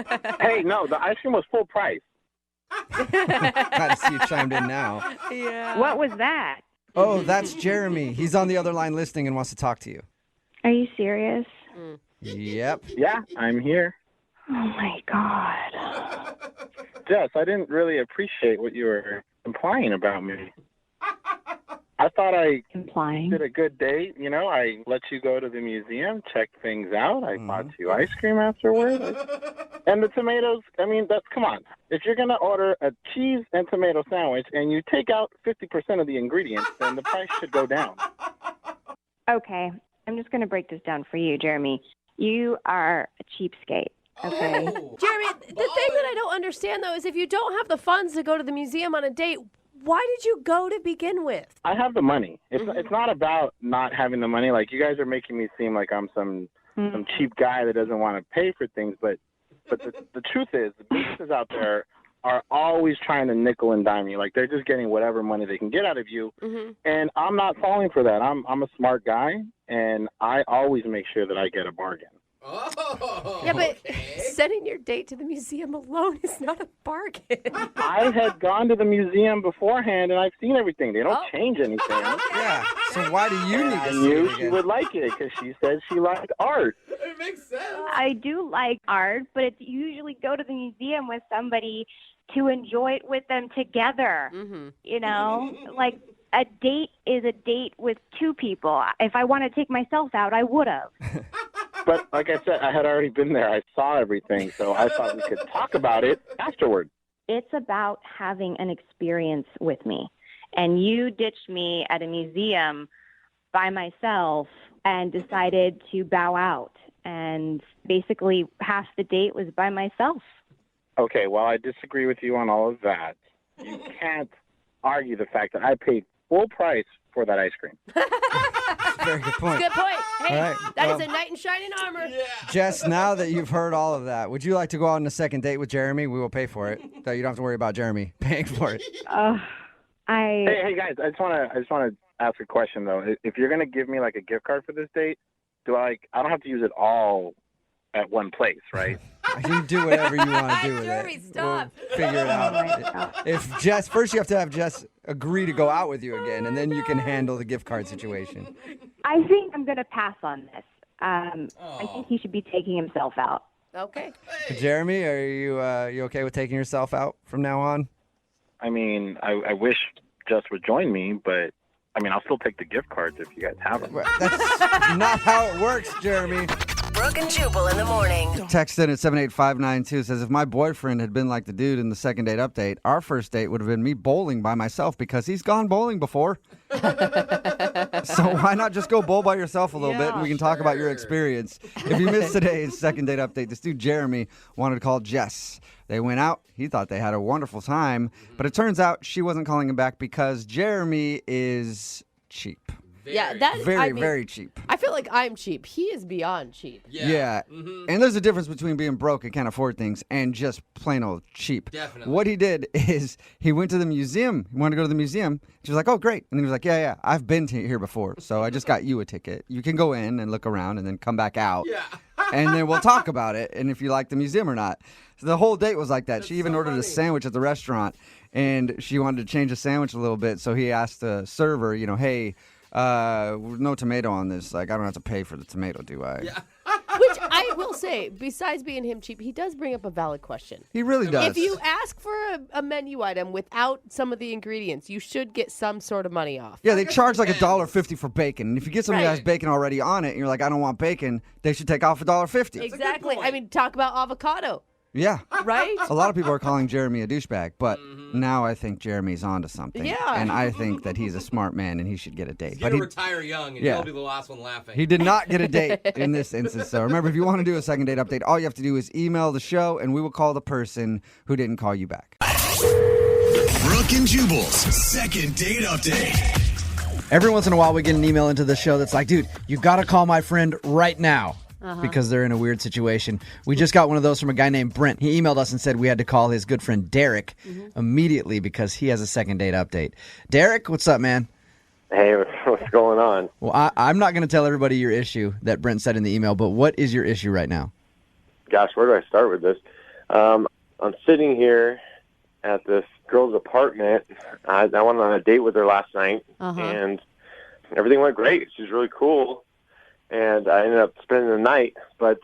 Hey, no, the ice cream was full price. Glad to see you chimed in now. Yeah. What was that? Oh, that's Jeremy. He's on the other line listening and wants to talk to you. Are you serious? Yep. Yeah, I'm here. Oh, my God. Jess, I didn't really appreciate what you were implying about me. I thought I did a good date. You know, I let you go to the museum, check things out. I bought you ice cream afterward. And the tomatoes, I mean, come on. If you're going to order a cheese and tomato sandwich and you take out 50% of the ingredients, then the price should go down. Okay, I'm just going to break this down for you, Jeremy. You are a cheapskate. Okay. Jeremy, the thing that I don't understand, though, is if you don't have the funds to go to the museum on a date, why did you go to begin with? I have the money. It's not about not having the money. Like, you guys are making me seem like I'm some cheap guy that doesn't want to pay for things. But the truth is, the businesses out there are always trying to nickel and dime you. Like, they're just getting whatever money they can get out of you. And I'm not falling for that. I'm a smart guy, and I always make sure that I get a bargain. Yeah, but sending your date to the museum alone is not a bargain. I had gone to the museum beforehand, and I've seen everything. They don't change anything. Yeah, so why do you need to I see knew it she again? would like it because she said she liked art. It makes sense. I do like art, but it's usually go to the museum with somebody to enjoy it with them together. You know, like a date is a date with 2 people. If I want to take myself out, I would have. But like I said, I had already been there. I saw everything, so I thought we could talk about it afterward. It's about having an experience with me. And you ditched me at a museum by myself and decided to bow out. And basically half the date was by myself. Okay, well, I disagree with you on all of that. You can't argue the fact that I paid full price for that ice cream. Very good point. Good point. Hey, All right, that well- is a knight in shining armor. Jess, now that you've heard all of that, would you like to go on a second date with Jeremy? We will pay for it. So you don't have to worry about Jeremy paying for it. Hey guys, I just want to ask a question though. If you're gonna give me like a gift card for this date, I don't have to use it all at one place, right? You do whatever you want to do with Jeremy, it. stop. We'll figure it out. If Jess, first you have to have Jess agree to go out with you again, and then you can handle the gift card situation. I think I'm going to pass on this. I think he should be taking himself out. Okay. Jeremy, are you okay with taking yourself out from now on? I mean, I wish Jess would join me, but I mean, I'll still take the gift cards if you guys have them. That's not how it works, Jeremy. Brooke and Jubal in the morning. Text in at 78592 says, if my boyfriend had been like the dude in the second date update, our first date would have been me bowling by myself because he's gone bowling before. So why not just go bowl by yourself a little bit and we can talk about your experience. If you missed today's second date update, this dude Jeremy wanted to call Jess. They went out. He thought they had a wonderful time, but it turns out she wasn't calling him back because Jeremy is cheap. Very cheap. I feel like I'm cheap. He is beyond cheap. Yeah. And there's a difference between being broke and can't afford things and just plain old cheap. Definitely. What he did is he went to the museum. He wanted to go to the museum. She was like, oh, great. And he was like, yeah, I've been here before, so I just got you a ticket. You can go in and look around and then come back out. Yeah. And then we'll talk about it and if you like the museum or not. So the whole date was like that. She even ordered a sandwich at the restaurant, and she wanted to change the sandwich a little bit, so he asked the server, hey, no tomato on this. Like, I don't have to pay for the tomato, do I? Yeah. Which I will say, besides being him cheap, he does bring up a valid question. He really does. If you ask for a menu item without some of the ingredients, you should get some sort of money off. Yeah, they charge like $1.50 for bacon. And if you get somebody that has Right. bacon already on it and you're like, I don't want bacon, they should take off $1.50. Exactly. I mean, talk about avocado, Yeah. right? A lot of people are calling Jeremy a douchebag, but now I think Jeremy's onto something. Yeah. And I think that he's a smart man and he should get a date. He's But going to retire young, and yeah. he'll be the last one laughing. he did not get a date in this instance. So remember, if you want to do a second date update, all you have to do is email the show and we will call the person who didn't call you back. Brooke and Jubal's second date update. Every once in a while we get an email into the show that's like, dude, you got to call my friend right now. Because they're in a weird situation. We just got one of those from a guy named Brent. He emailed us and said we had to call his good friend Derek immediately because he has a second date update. Derek, what's up, man? Hey, what's going on? Well, I'm not going to tell everybody your issue that Brent said in the email, but what is your issue right now? Gosh, where do I start with this? I'm sitting here at this girl's apartment. I went on a date with her last night, and everything went great. She's really cool. And I ended up spending the night, but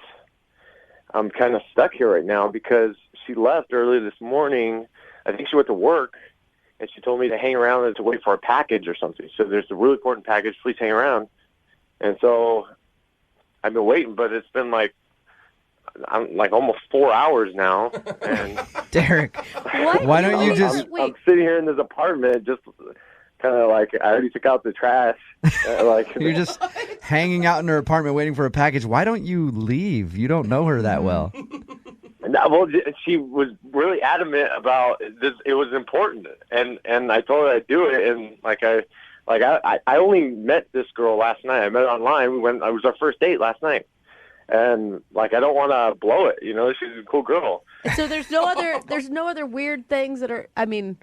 I'm kind of stuck here right now because she left early this morning. I think she went to work, and she told me to hang around and to wait for a package or something. So there's a really important package. Please hang around. And so I've been waiting, but it's been I'm like almost 4 hours now. And Derek, why don't you just... I'm sitting here in this apartment just kind of like I already took out the trash. You're just hanging out in her apartment waiting for a package. Why don't you leave? You don't know her that well. No, well, she was really adamant about this. It was important, and I told her I'd do it. And I only met this girl last night. I met her online. It was our first date last night, and I don't want to blow it. She's a cool girl. So there's no other weird things that are. I mean,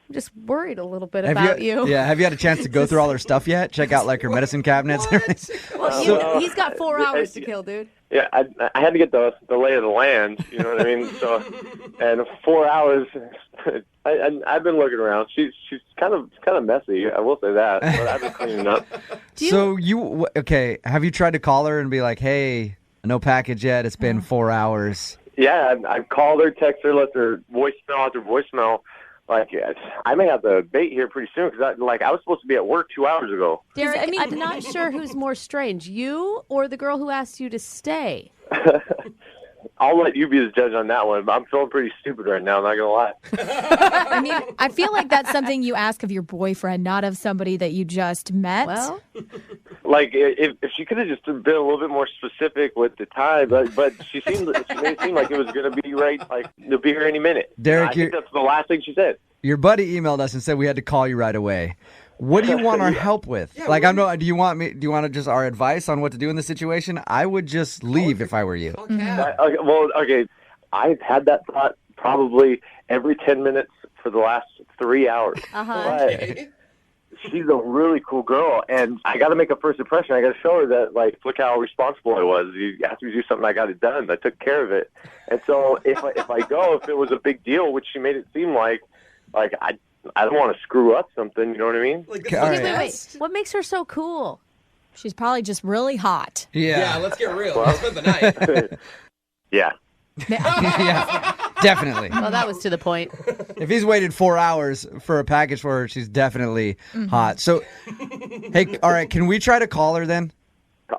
I'm just worried a little bit about you. Yeah, have you had a chance to go through all her stuff yet? Check out her medicine cabinets. Well, he's got 4 hours to kill, dude. Yeah, I had to get the lay of the land. You know what I mean? So, and 4 hours. I've been looking around. She's kind of messy. I will say that. But I've been cleaning up. So have you tried to call her and be like, hey, no package yet. It's been 4 hours. Yeah, I've called her, texted her, left her voicemail after voicemail. I may have to bait here pretty soon because I was supposed to be at work 2 hours ago. Derek, I'm not sure who's more strange, you or the girl who asked you to stay. I'll let you be the judge on that one, but I'm feeling pretty stupid right now, not going to lie. I mean, I feel like that's something you ask of your boyfriend, not of somebody that you just met. Well, if she could have just been a little bit more specific with the time, but she made it seem like it was going to be right, they'll be here any minute. Derek, I think that's the last thing she said. Your buddy emailed us and said we had to call you right away. What do you want our help with? Like, do you want just our advice on what to do in this situation? I would just leave if I were you. Okay. I've had that thought probably every 10 minutes for the last 3 hours. But she's a really cool girl, and I got to make a first impression. I got to show her that, like, look how responsible I was. You asked me to do something, I got it done. I took care of it. And so if it was a big deal, which she made it seem like I don't want to screw up something, you know what I mean? Wait. What makes her so cool? She's probably just really hot. Yeah, let's get real. Let's spend the night. Yeah. Yeah, definitely. Well, that was to the point. If he's waited 4 hours for a package for her, she's definitely hot. So, hey, all right, can we try to call her then?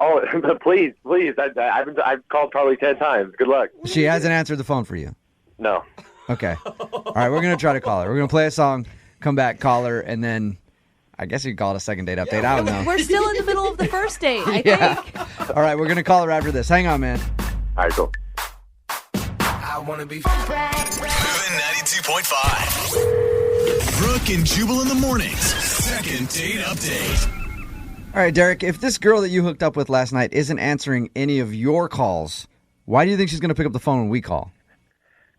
Oh, please. I've called probably 10 times. Good luck. She hasn't answered the phone for you? No. Okay. All right, we're going to try to call her. We're going to play a song, come back, call her, and then I guess you could call it a second date update. I don't know. We're still in the middle of the first date, I think. All right, we're going to call her after this. Hang on, man. All right, cool. I want to be moving 92.5. Brooke and Jubal in the mornings. Second date update. All right, Derek, if this girl that you hooked up with last night isn't answering any of your calls, why do you think she's going to pick up the phone when we call?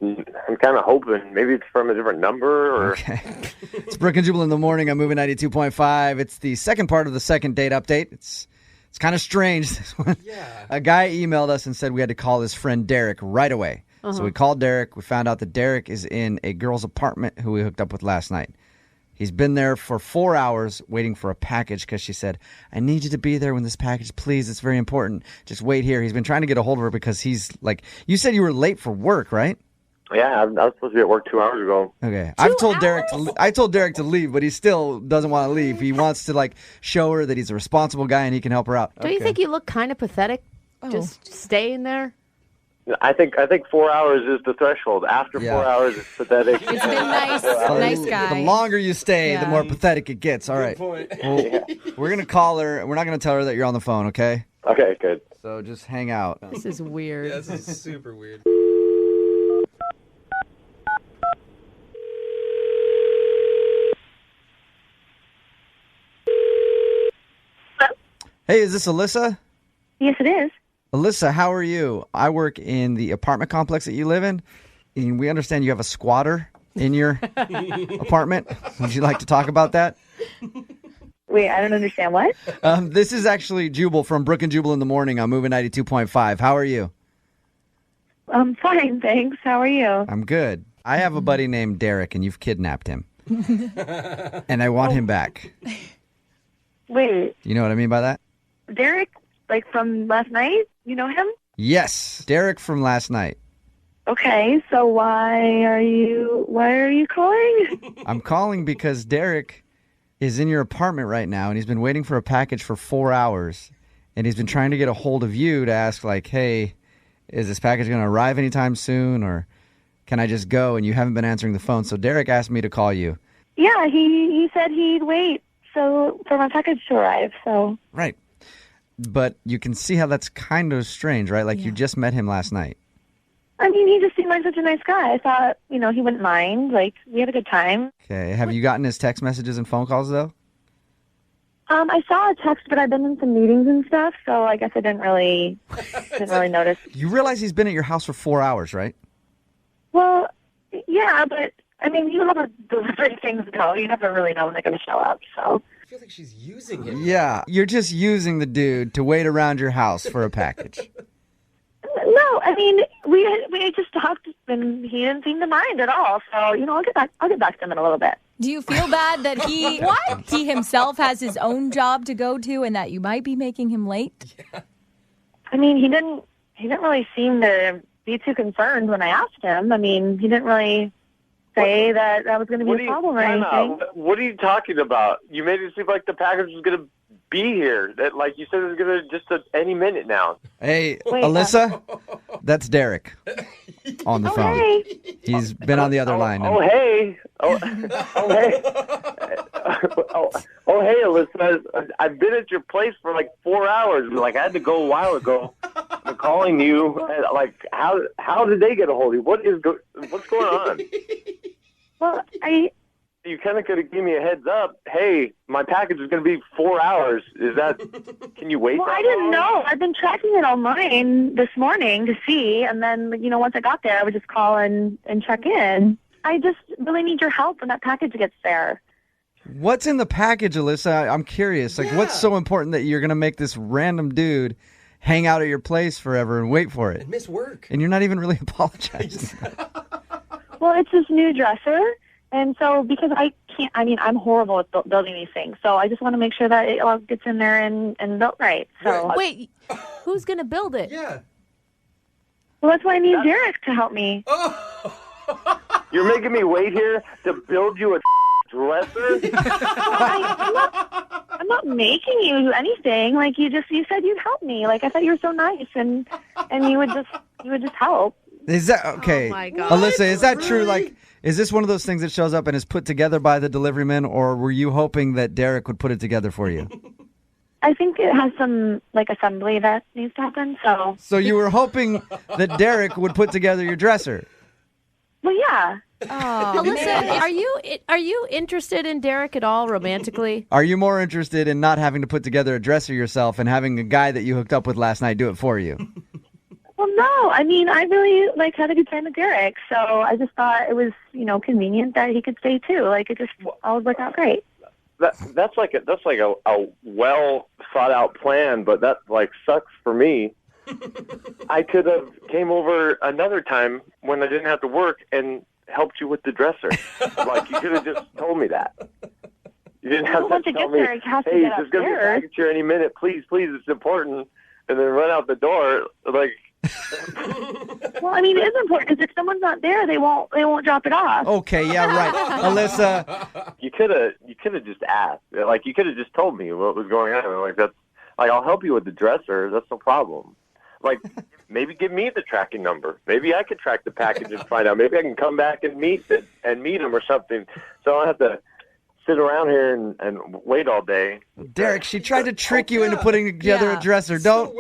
I'm kind of hoping. Maybe it's from a different number. Or... Okay. It's Brooke and Jubal in the morning. I'm moving 92.5. It's the second part of the second date update. It's kind of strange, this one. Yeah. A guy emailed us and said we had to call his friend Derek right away. So we called Derek. We found out that Derek is in a girl's apartment who we hooked up with last night. He's been there for 4 hours waiting for a package because she said, I need you to be there when this package, please. It's very important. Just wait here. He's been trying to get a hold of her because he's like, you said you were late for work, right? Yeah, I was supposed to be at work 2 hours ago. Okay. I told Derek to leave, but he still doesn't want to leave. He wants to show her that he's a responsible guy and he can help her out. Don't you think you look kind of pathetic just staying there? I think 4 hours is the threshold. After 4 hours, it's pathetic. He's been nice guy. The longer you stay, the more pathetic it gets. All right. Well, we're going to call her. We're not going to tell her that you're on the phone, okay? Okay, good. So just hang out. This is weird. Yeah, this is super weird. Hey, is this Alyssa? Yes, it is. Alyssa, how are you? I work in the apartment complex that you live in, and we understand you have a squatter in your apartment. Would you like to talk about that? Wait, I don't understand what? This is actually Jubal from Brooke and Jubal in the morning. I'm moving 92.5. How are you? I'm fine, thanks. How are you? I'm good. I have a buddy named Derek, and you've kidnapped him. And I want him back. Wait. You know what I mean by that? Derek, from last night? You know him? Yes, Derek from last night. Okay, so why are you calling? I'm calling because Derek is in your apartment right now, and he's been waiting for a package for 4 hours, and he's been trying to get a hold of you to ask, hey, is this package going to arrive anytime soon, or can I just go? And you haven't been answering the phone, so Derek asked me to call you. Yeah, he said he'd wait for my package to arrive, so... Right. But you can see how that's kind of strange, right? You just met him last night. I mean, he just seemed like such a nice guy. I thought, he wouldn't mind. We had a good time. Okay. Have you gotten his text messages and phone calls, though? I saw a text, but I've been in some meetings and stuff, so I guess I didn't really notice. You realize he's been at your house for 4 hours, right? Well, yeah, but, you never delivery things go. You never really know when they're going to show up, so... I feel like she's using him. Yeah, you're just using the dude to wait around your house for a package. No, we just talked, and he didn't seem to mind at all. So I'll get back to him in a little bit. Do you feel bad that he himself has his own job to go to, and that you might be making him late? Yeah. He didn't really seem to be too concerned when I asked him. He didn't really say that was going to be a problem or anything. What are you talking about? You made it seem like the package was going to be here. That you said it was going to just any minute now. Hey, wait, Alyssa, that's Derek on the phone. Hey. He's been on the other line. Hey. Oh, hey, Alyssa. I've been at your place for 4 hours. I had to go a while ago. I'm calling you. How did they get a hold of you? What's going on? Well, I You kind of could have given me a heads up. Hey, my package is going to be 4 hours. Can you wait? Well, that I didn't long? know. I've been tracking it online this morning to see, and then, once I got there, I would just call and check in. I just really need your help when that package gets there. What's in the package, Alyssa? I'm curious. What's so important that you're going to make this random dude hang out at your place forever and wait for it? And miss work. And you're not even really apologizing. Well, it's this new dresser. And so, because I'm horrible at building these things. So I just want to make sure that it all gets in there and built right. So Wait, who's going to build it? Yeah. Well, that's why I need Derek to help me. You're making me wait here to build you a dresser? I'm not making you anything. Like you said you'd help me. Like I thought you were so nice, and you would just help. Is that okay? Oh my God. Alyssa, is that true? Like, is this one of those things that shows up and is put together by the deliveryman, or were you hoping that Derek would put it together for you? I think it has some assembly that needs to happen. So you were hoping that Derek would put together your dresser? Well, yeah. Oh, Alyssa, are you interested in Derek at all romantically? Are you more interested in not having to put together a dresser yourself and having a guy that you hooked up with last night do it for you? Well, no. I really had a good time with Derek, so I just thought it was convenient that he could stay too. It just all worked out great. That's like a well thought out plan, but that sucks for me. I could have came over another time when I didn't have to work and helped you with the dresser. You could have just told me that. You didn't have to tell me, hey, there's going to be a package here any minute. Please, it's important. And then run out the door. Well, it is important because if someone's not there, they won't drop it off. Okay, yeah, right. Alyssa. You could have just asked. You could have just told me what was going on. I'll help you with the dresser. That's no problem. Maybe give me the tracking number. Maybe I could track the package and find out. Maybe I can come back and meet him or something. So I don't have to sit around here and wait all day. Derek, she tried to trick you into putting together a dresser. Don't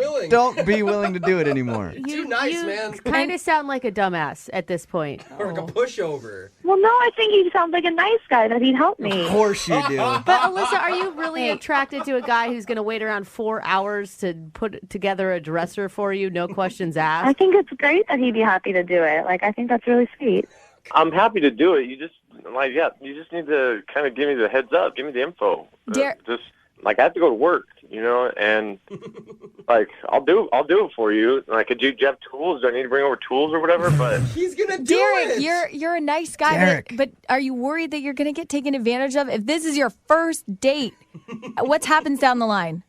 be willing to do it anymore. Too nice, man. Kind of sound like a dumbass at this point. Or like a pushover. Well, no, I think he sounds like a nice guy that he'd help me. Of course you do. But Alyssa, are you really attracted to a guy who's going to wait around 4 hours to put together a dresser for you, no questions asked? I think it's great that he'd be happy to do it. I think that's really sweet. I'm happy to do it. You just need to kind of give me the heads up, give me the info. I have to go to work, and I'll do it for you. Do you have tools? Do I need to bring over tools or whatever? But he's gonna do Derek, it. you're a nice guy, but are you worried that you're gonna get taken advantage of? If this is your first date, what happens down the line?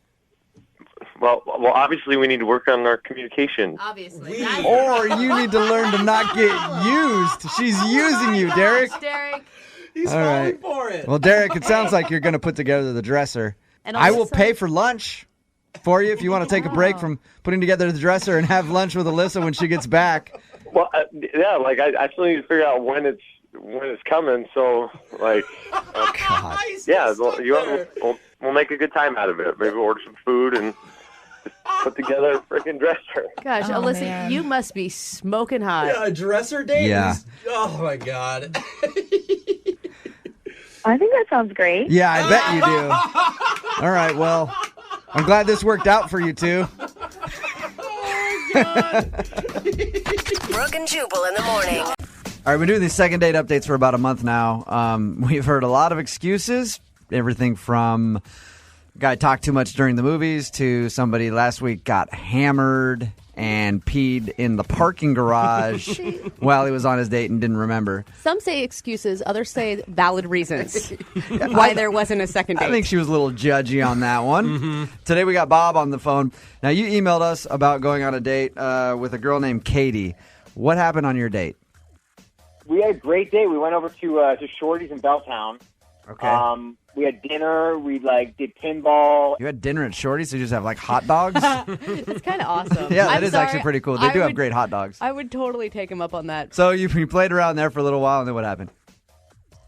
Well, obviously we need to work on our communication. Obviously. Or you need to learn to not get used. She's using you, Derek. Derek. He's All falling right. for it. Well, Derek, it sounds like you're going to put together the dresser. And I will pay for lunch for you if you want to take a break from putting together the dresser and have lunch with Alyssa when she gets back. Well, yeah, I still need to figure out when it's coming. So, God. Yeah, we'll make a good time out of it. Maybe we'll order some food and just put together a freaking dresser. Gosh, Alyssa, man. you must be smoking hot. Yeah, a dresser date? Yeah. Oh, my God. I think that sounds great. Yeah, I bet you do. All right, well, I'm glad this worked out for you two. Brooke and Jubal in the morning. All right, we're doing these second date updates for about a month now. We've heard a lot of excuses, everything from guy talked too much during the movies to somebody last week got hammered and peed in the parking garage while he was on his date and didn't remember. Some say excuses, others say valid reasons why there wasn't a second date. I think she was a little judgy on that one. Mm-hmm. Today we got Bob on the phone. Now, you emailed us about going on a date with a girl named Katie. What happened on your date? We had a great day. We went over to Shorty's in Belltown. Okay. We had dinner. We did pinball. You had dinner at Shorty's, so you just have hot dogs? It's kind of awesome. Yeah, that is actually pretty cool. They do have great hot dogs. I would totally take him up on that. So you played around there for a little while, and then what happened?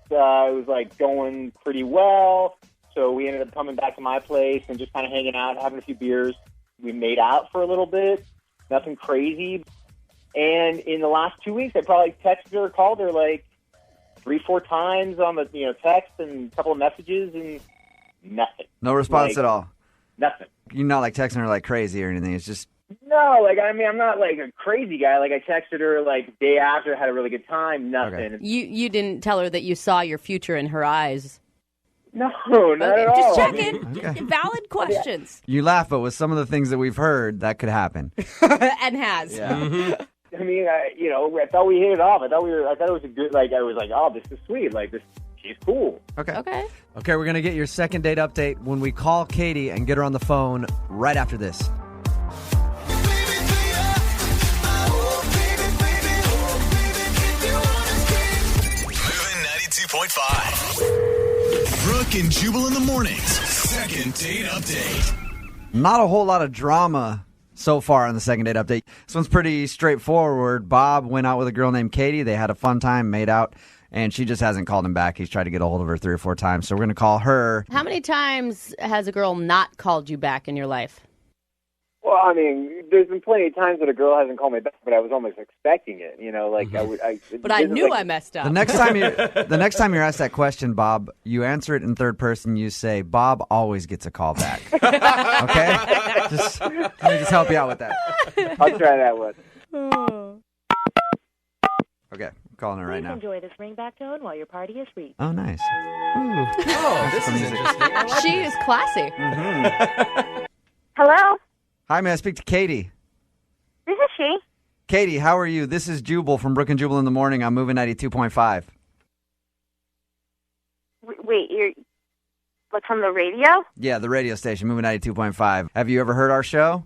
It was going pretty well. So we ended up coming back to my place and just kind of hanging out, having a few beers. We made out for a little bit. Nothing crazy. And in the last 2 weeks, I probably texted her or called her 3-4 times on the text and a couple of messages and nothing. No response at all. Nothing. You're not like texting her like crazy or anything. It's just No, like I mean, I'm not like a crazy guy. Like I texted her like day after, had a really good time. Nothing. Okay. You didn't tell her that you saw your future in her eyes. No, not at all. Just checking. Okay. Valid questions. You laugh, but with some of the things that we've heard, that could happen. And has. Yeah. I mean, I thought we hit it off. I thought it was a good. Like I was like, oh, this is sweet. Like this, she's cool. Okay. Okay. Okay, we're going to get your second date update when we call Katie and get her on the phone right after this. Moving 92.5. Brooke and Jubal in the mornings. Second date update. Not a whole lot of drama so far on the second date update. This one's pretty straightforward. Bob went out with a girl named Katie. They had a fun time, made out, and she just hasn't called him back. He's tried to get a hold of her 3 or 4 times, so we're going to call her. How many times has a girl not called you back in your life? Well, I mean, there's been plenty of times that a girl hasn't called me back, but I was almost expecting it. Like But I knew I messed up. The next time you're asked that question, Bob, you answer it in third person. You say, "Bob always gets a call back." Okay, let me just help you out with that. I'll try that one. Okay, I'm calling her right now. Enjoy this ringback tone while your party is reached. Oh, nice. Oh, this is interesting. She is classy. Hello, Hi, may I speak to Katie? this is she. Katie, how are you? This is Jubal from Brooke and Jubal in the morning. I'm moving 92.5. Wait, you're like from the radio? Yeah, the radio station, moving 92.5. Have you ever heard our show?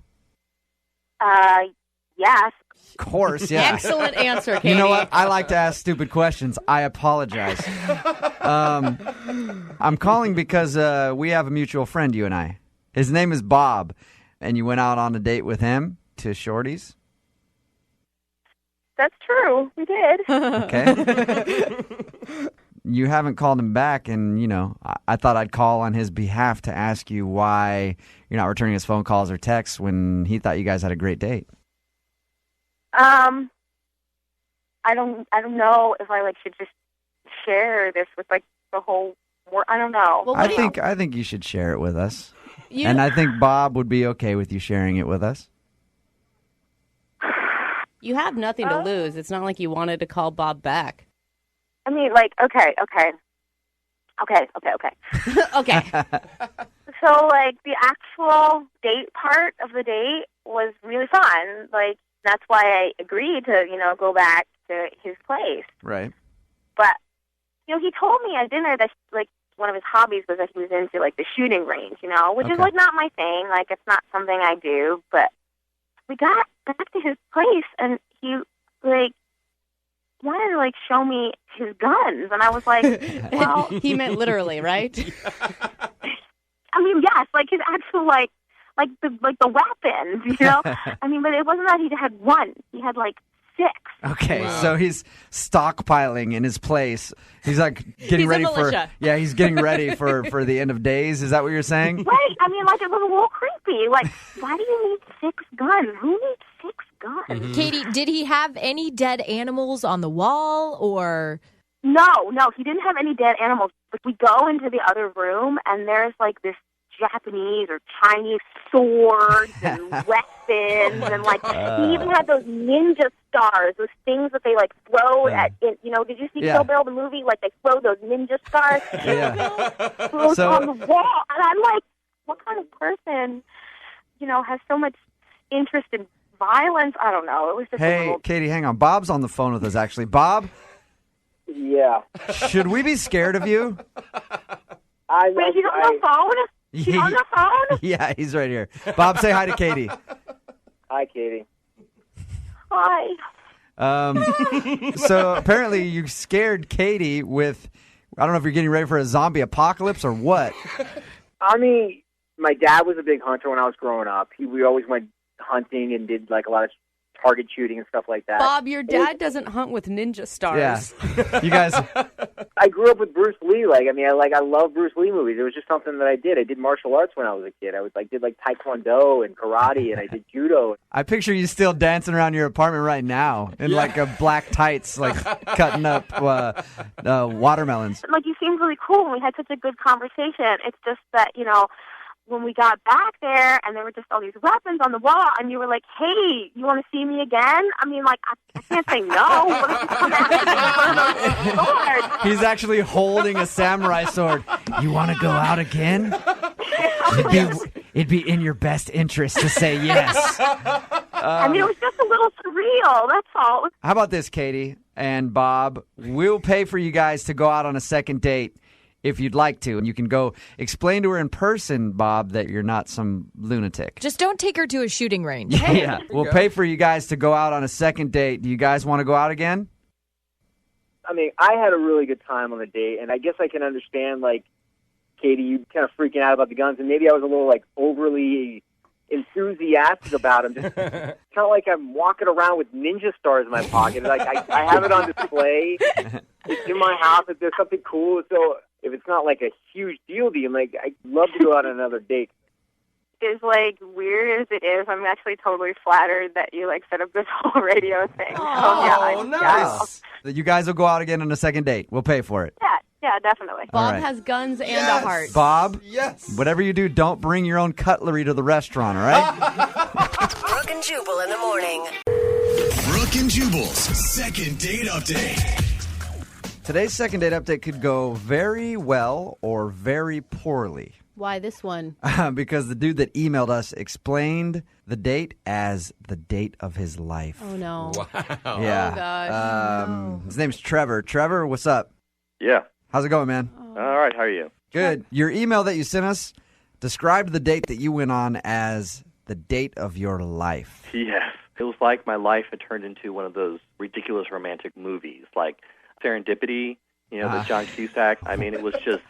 Yes. Of course, yeah. Excellent answer, Katie. You know what? I like to ask stupid questions. I apologize. I'm calling because we have a mutual friend, you and I. His name is Bob, and you went out on a date with him to Shorty's? That's true. We did. Okay. You haven't called him back, and, I thought I'd call on his behalf to ask you why you're not returning his phone calls or texts when he thought you guys had a great date. I don't know if I should just share this with the whole world. I don't know. Well, I think you should share it with us. You- And I think Bob would be okay with you sharing it with us. You have nothing to lose. It's not like you wanted to call Bob back. I mean, okay. Okay. Okay. So, the actual date part of the date was really fun. That's why I agreed to, go back to his place. Right. But, he told me at dinner that, one of his hobbies was that he was into, the shooting range, which is, Okay. not my thing. It's not something I do. But we got back to his place, and he, wanted to, show me his guns. And I was like, well... He meant literally, right? I mean, yes, his actual, the weapons, I mean, but it wasn't that he had one. He had, 6. Okay, Wow. so he's stockpiling in his place. He's getting He's ready a for militia. Yeah, he's getting ready for the end of days. Is that what you're saying? Right. I mean, it was a little creepy. Why do you need 6 guns? Who needs 6 guns? Mm-hmm. Katie, did he have any dead animals on the wall or? No, he didn't have any dead animals. But we go into the other room, and there's, this Japanese or Chinese swords and weapons, and he even had those ninja stars, those things that they throw at. Did you see Kill Bill the movie? They throw those ninja stars on the wall, and I'm like, what kind of person, has so much interest in violence? I don't know. It was just a Hey, little... Katie, hang on. Bob's on the phone with us, actually. Bob, Yeah. should we be scared of you? Wait, he's on the phone? He's on the phone? Yeah, he's right here. Bob, say hi to Katie. Hi, Katie. Hi. So apparently you scared Katie with, I don't know if you're getting ready for a zombie apocalypse or what. I mean, my dad was a big hunter when I was growing up. We always went hunting and did a lot of target shooting and stuff like that. Bob, your dad doesn't hunt with ninja stars. Yeah. You guys, I grew up with Bruce Lee. I love Bruce Lee movies. It was just something that I did. I did martial arts when I was a kid. I did Taekwondo and karate, and I did judo. I picture you still dancing around your apartment right now in like a black tights, like cutting up watermelons. Like, you seemed really cool, and we had such a good conversation. It's just that, when we got back there and there were just all these weapons on the wall and you were like, hey, you want to see me again? I mean, like, I can't say no. What if you come after me with those swords? He's actually holding a samurai sword. You want to go out again? It'd be in your best interest to say yes. I mean, it was just a little surreal, that's all. How about this, Katie and Bob? We'll pay for you guys to go out on a second date if you'd like to. And you can go explain to her in person, Bob, that you're not some lunatic. Just don't take her to a shooting range. Yeah. We'll pay for you guys to go out on a second date. Do you guys want to go out again? I mean, I had a really good time on the date, and I guess I can understand, Katie, you kind of freaking out about the guns, and maybe I was a little, overly enthusiastic about them. Just kind of like I'm walking around with ninja stars in my pocket. I have it on display. It's in my house. If there's something cool, so if it's not a huge deal to you, I'd love to go out on another date. As weird as it is, I'm actually totally flattered that you set up this whole radio thing. Oh, nice. You guys will go out again on a second date. We'll pay for it. Yeah, definitely. Bob right. has guns and a heart. Bob, yes. Whatever you do, don't bring your own cutlery to the restaurant, all right? Brooke and Jubal in the morning. Brooke and Jubal's second date update. Today's second date update could go very well or very poorly. Why this one? Because the dude that emailed us explained the date as the date of his life. Oh, no. Wow. Yeah. Oh, gosh. His name's Trevor. Trevor, what's up? Yeah. How's it going, man? All right, how are you? Good. Your email that you sent us described the date that you went on as the date of your life. Yes. It was like my life had turned into one of those ridiculous romantic movies, like Serendipity, the John Cusack. I mean, it was just...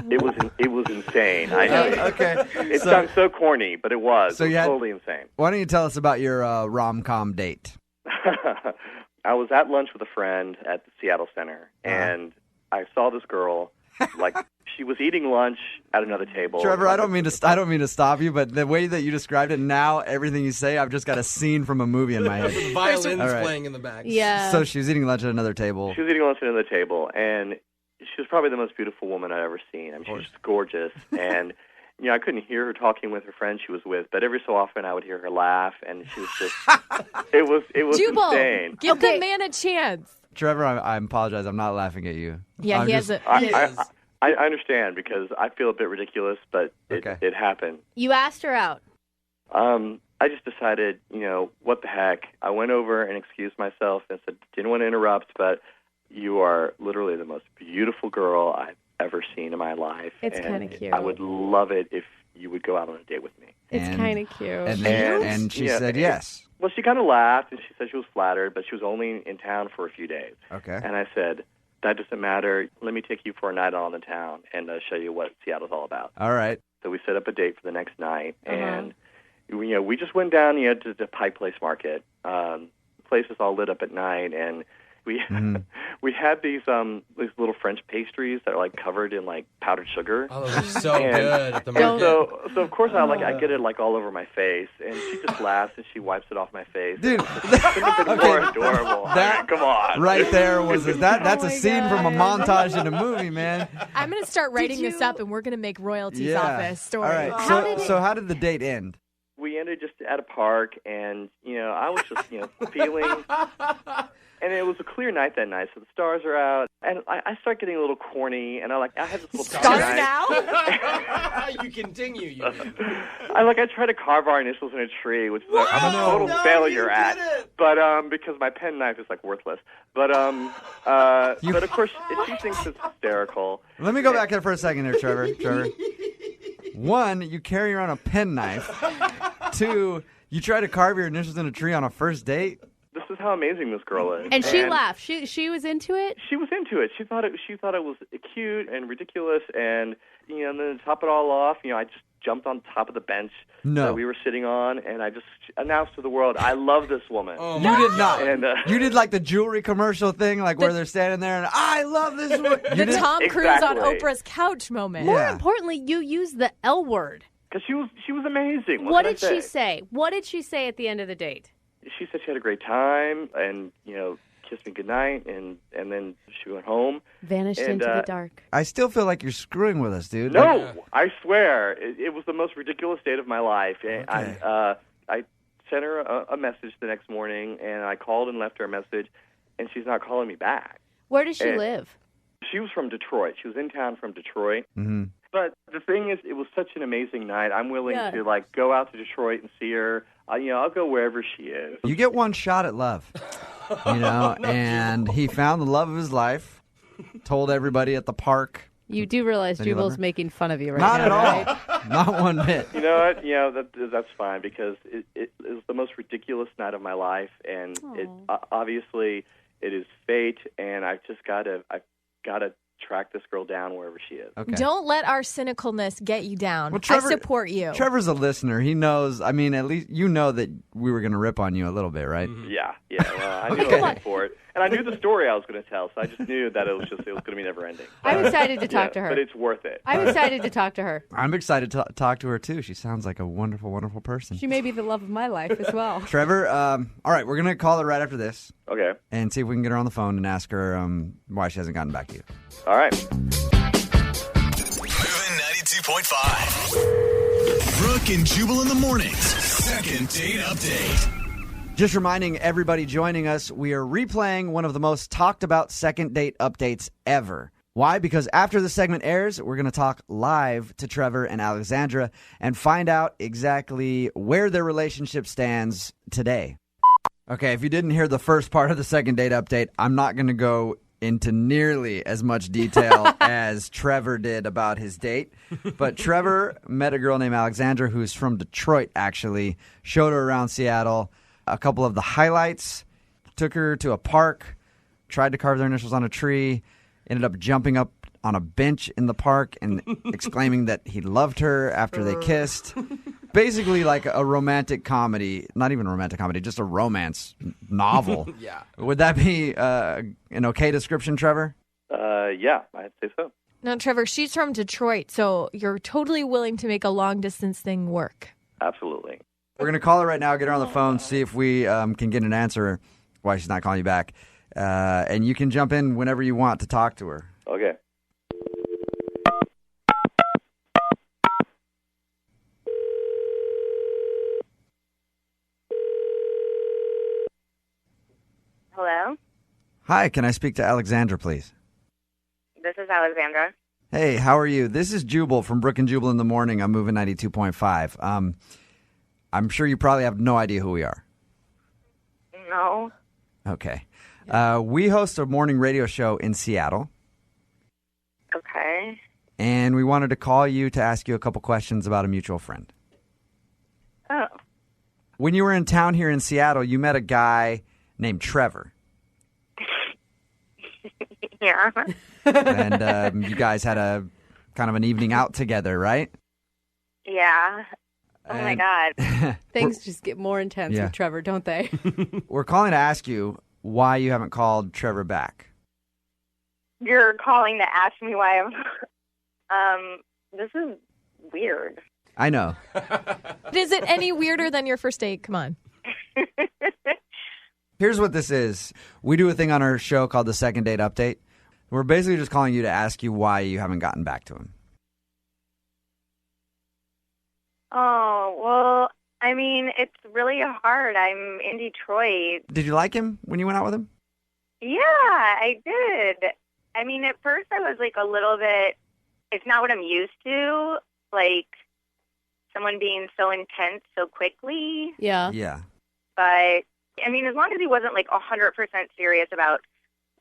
It was insane. I know. Okay. It sounds so corny, but it was. So it was totally insane. Why don't you tell us about your rom-com date? I was at lunch with a friend at the Seattle Center, and I saw this girl, she was eating lunch at another table. Trevor, I don't mean to stop you, but the way that you described it now, everything you say, I've just got a scene from a movie in my head. Violins playing in the back. Yeah. So she was eating lunch at another table. She was eating lunch at another table, and she was probably the most beautiful woman I've ever seen. I mean, she was just gorgeous, and I couldn't hear her talking with her friend she was with, but every so often I would hear her laugh, and she was just it was Jubal, insane. Give the man a chance. Trevor, I apologize. I'm not laughing at you. Yeah, he has a... I understand because I feel a bit ridiculous, but it happened. You asked her out. I just decided, what the heck. I went over and excused myself and said, didn't want to interrupt, but you are literally the most beautiful girl I've ever seen in my life. It's kind of cute. I would love it if you would go out on a date with me. It's kind of cute. And she said yes. Well, she kind of laughed, and she said she was flattered, but she was only in town for a few days. Okay. And I said, that doesn't matter. Let me take you for a night out on the town and show you what Seattle's all about. All right. So we set up a date for the next night, and we just went down to the Pike Place Market. Place was all lit up at night, and we had these little French pastries that are covered in powdered sugar. Oh, those are so good at the market. So of course I get it all over my face, and she just laughs and she wipes it off my face. Dude, couldn't have been more adorable. Come on, right there was that's a scene from a montage in a movie, man. I'm gonna start writing this up, and we're gonna make royalties off this story. All right. So how did the date end? We ended just at a park, and I was just feeling. And it was a clear night that night, so the stars are out. And I start getting a little corny, and I had this little stars now. You continue. I try to carve our initials in a tree, which is I'm a total failure at. But because my pen knife is worthless. But but of course she thinks it's hysterical. Let me go back there for a second here, Trevor. One, you carry around a pen knife. Two, you try to carve your initials in a tree on a first date. This is how amazing this girl is. And she laughed. She was into it? She was into it. She thought it was cute and ridiculous, and and then to top it all off, I just jumped on top of the bench No. that we were sitting on, and I just announced to the world, I love this woman. You did not. And, you did like the jewelry commercial thing, like where they're standing there and I love this woman. The Tom Cruise on Oprah's couch moment. More importantly, you used the L word. Because she was amazing. What can I did she say? say? What did she say at the end of the date? She said she had a great time, and kissed me goodnight, and then she went home. Vanished and, into the dark. I still feel like you're screwing with us, dude. No, I swear, it was the most ridiculous date of my life. And I sent her a message the next morning, and I called and left her a message, and she's not calling me back. Where does she And live? She was from Detroit. She was in town from Detroit. Mm-hmm. But the thing is, it was such an amazing night. I'm willing Yeah. to go out to Detroit and see her. I'll go wherever she is. You get one shot at love, and he found the love of his life, told everybody at the park. You do realize Then you love Jubal's her? making fun of you right Not now, at all. right? Not one bit. You know what? That's fine because it was the most ridiculous night of my life, and obviously it is fate, and I've gotta track this girl down wherever she is. Okay. Don't let our cynicalness get you down. Well, Trevor- I support you. Trevor's a listener. He knows. I mean, at least you know that we were going to rip on you a little bit, right? Yeah. Well, I knew I was in for it, and I knew the story I was going to tell, so I just knew that it was going to be never ending. I'm excited to talk to her. But it's worth it. I'm excited to talk to her. I'm excited to talk to her, too. She sounds like a wonderful, wonderful person. She may be the love of my life as well. Trevor, all right, we're going to call her right after this. Okay. And see if we can get her on the phone and ask her why she hasn't gotten back to you. All right. Moving 92.5. Brooke and Jubal in the mornings. Second date update. Just reminding everybody joining us, we are replaying one of the most talked about second date updates ever. Why? Because after the segment airs, we're going to talk live to Trevor and Alexandra and find out exactly where their relationship stands today. Okay, if you didn't hear the first part of the second date update, I'm not going to go into nearly as much detail as Trevor did about his date. But Trevor met a girl named Alexandra who's from Detroit, actually, showed her around Seattle. A couple of the highlights, took her to a park, tried to carve their initials on a tree, ended up jumping up on a bench in the park and exclaiming that he loved her after they kissed. Basically like a romantic comedy, not even a romantic comedy, just a romance novel. Yeah. Would that be an okay description, Trevor? Yeah, I'd say so. Now, Trevor, she's from Detroit, so you're totally willing to make a long-distance thing work. Absolutely. We're going to call her right now, get her on the phone, see if we can get an answer why she's not calling you back. And you can jump in whenever you want to talk to her. Okay. Hello, Hi, can I speak to Alexandra, please? this is Alexandra. Hey, how are you? This is Jubal from Brooke and Jubal in the morning. I'm moving 92.5. I'm sure you probably have no idea who we are. No. Okay. We host a morning radio show in Seattle, Okay. and we wanted to call you to ask you a couple questions about a mutual friend. Oh. When you were in town here in Seattle, you met a guy named Trevor, Yeah. and you guys had a kind of an evening out together, right? Yeah. Oh my And- God. Things just get more intense Yeah. with Trevor, don't they? We're calling to ask you why you haven't called Trevor back. You're calling to ask me why I'm. This is weird. I know. Is it any weirder than your first date? Come on. Here's what this is. We do a thing on our show called the Second Date Update. We're basically just calling you to ask you why you haven't gotten back to him. Oh, well, I mean, it's really hard. I'm in Detroit. Did you like him when you went out with him? Yeah, I did. I mean, at first I was like a little bit, it's not what I'm used to, like someone being so intense so quickly. Yeah. Yeah. But, I mean, as long as he wasn't like 100% serious about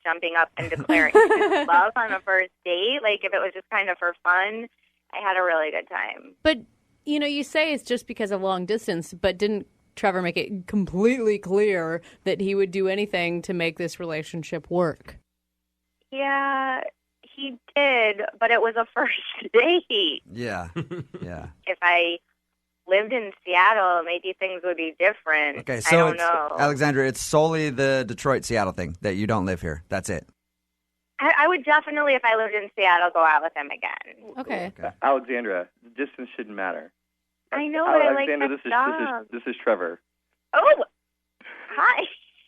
jumping up and declaring his love on a first date, like if it was just kind of for fun, I had a really good time. But, you know, you say it's just because of long distance, but didn't Trevor make it completely clear that he would do anything to make this relationship work? Yeah, he did, but it was a first date. Yeah. Yeah. If I lived in Seattle, maybe things would be different. Okay, I so don't it's, know. Alexandra, it's solely the Detroit-Seattle thing that you don't live here. That's it. I would definitely, if I lived in Seattle, go out with him again. Okay. Alexandra, distance shouldn't matter. I know, but I like Alexandra, that this is Trevor. Oh, hi.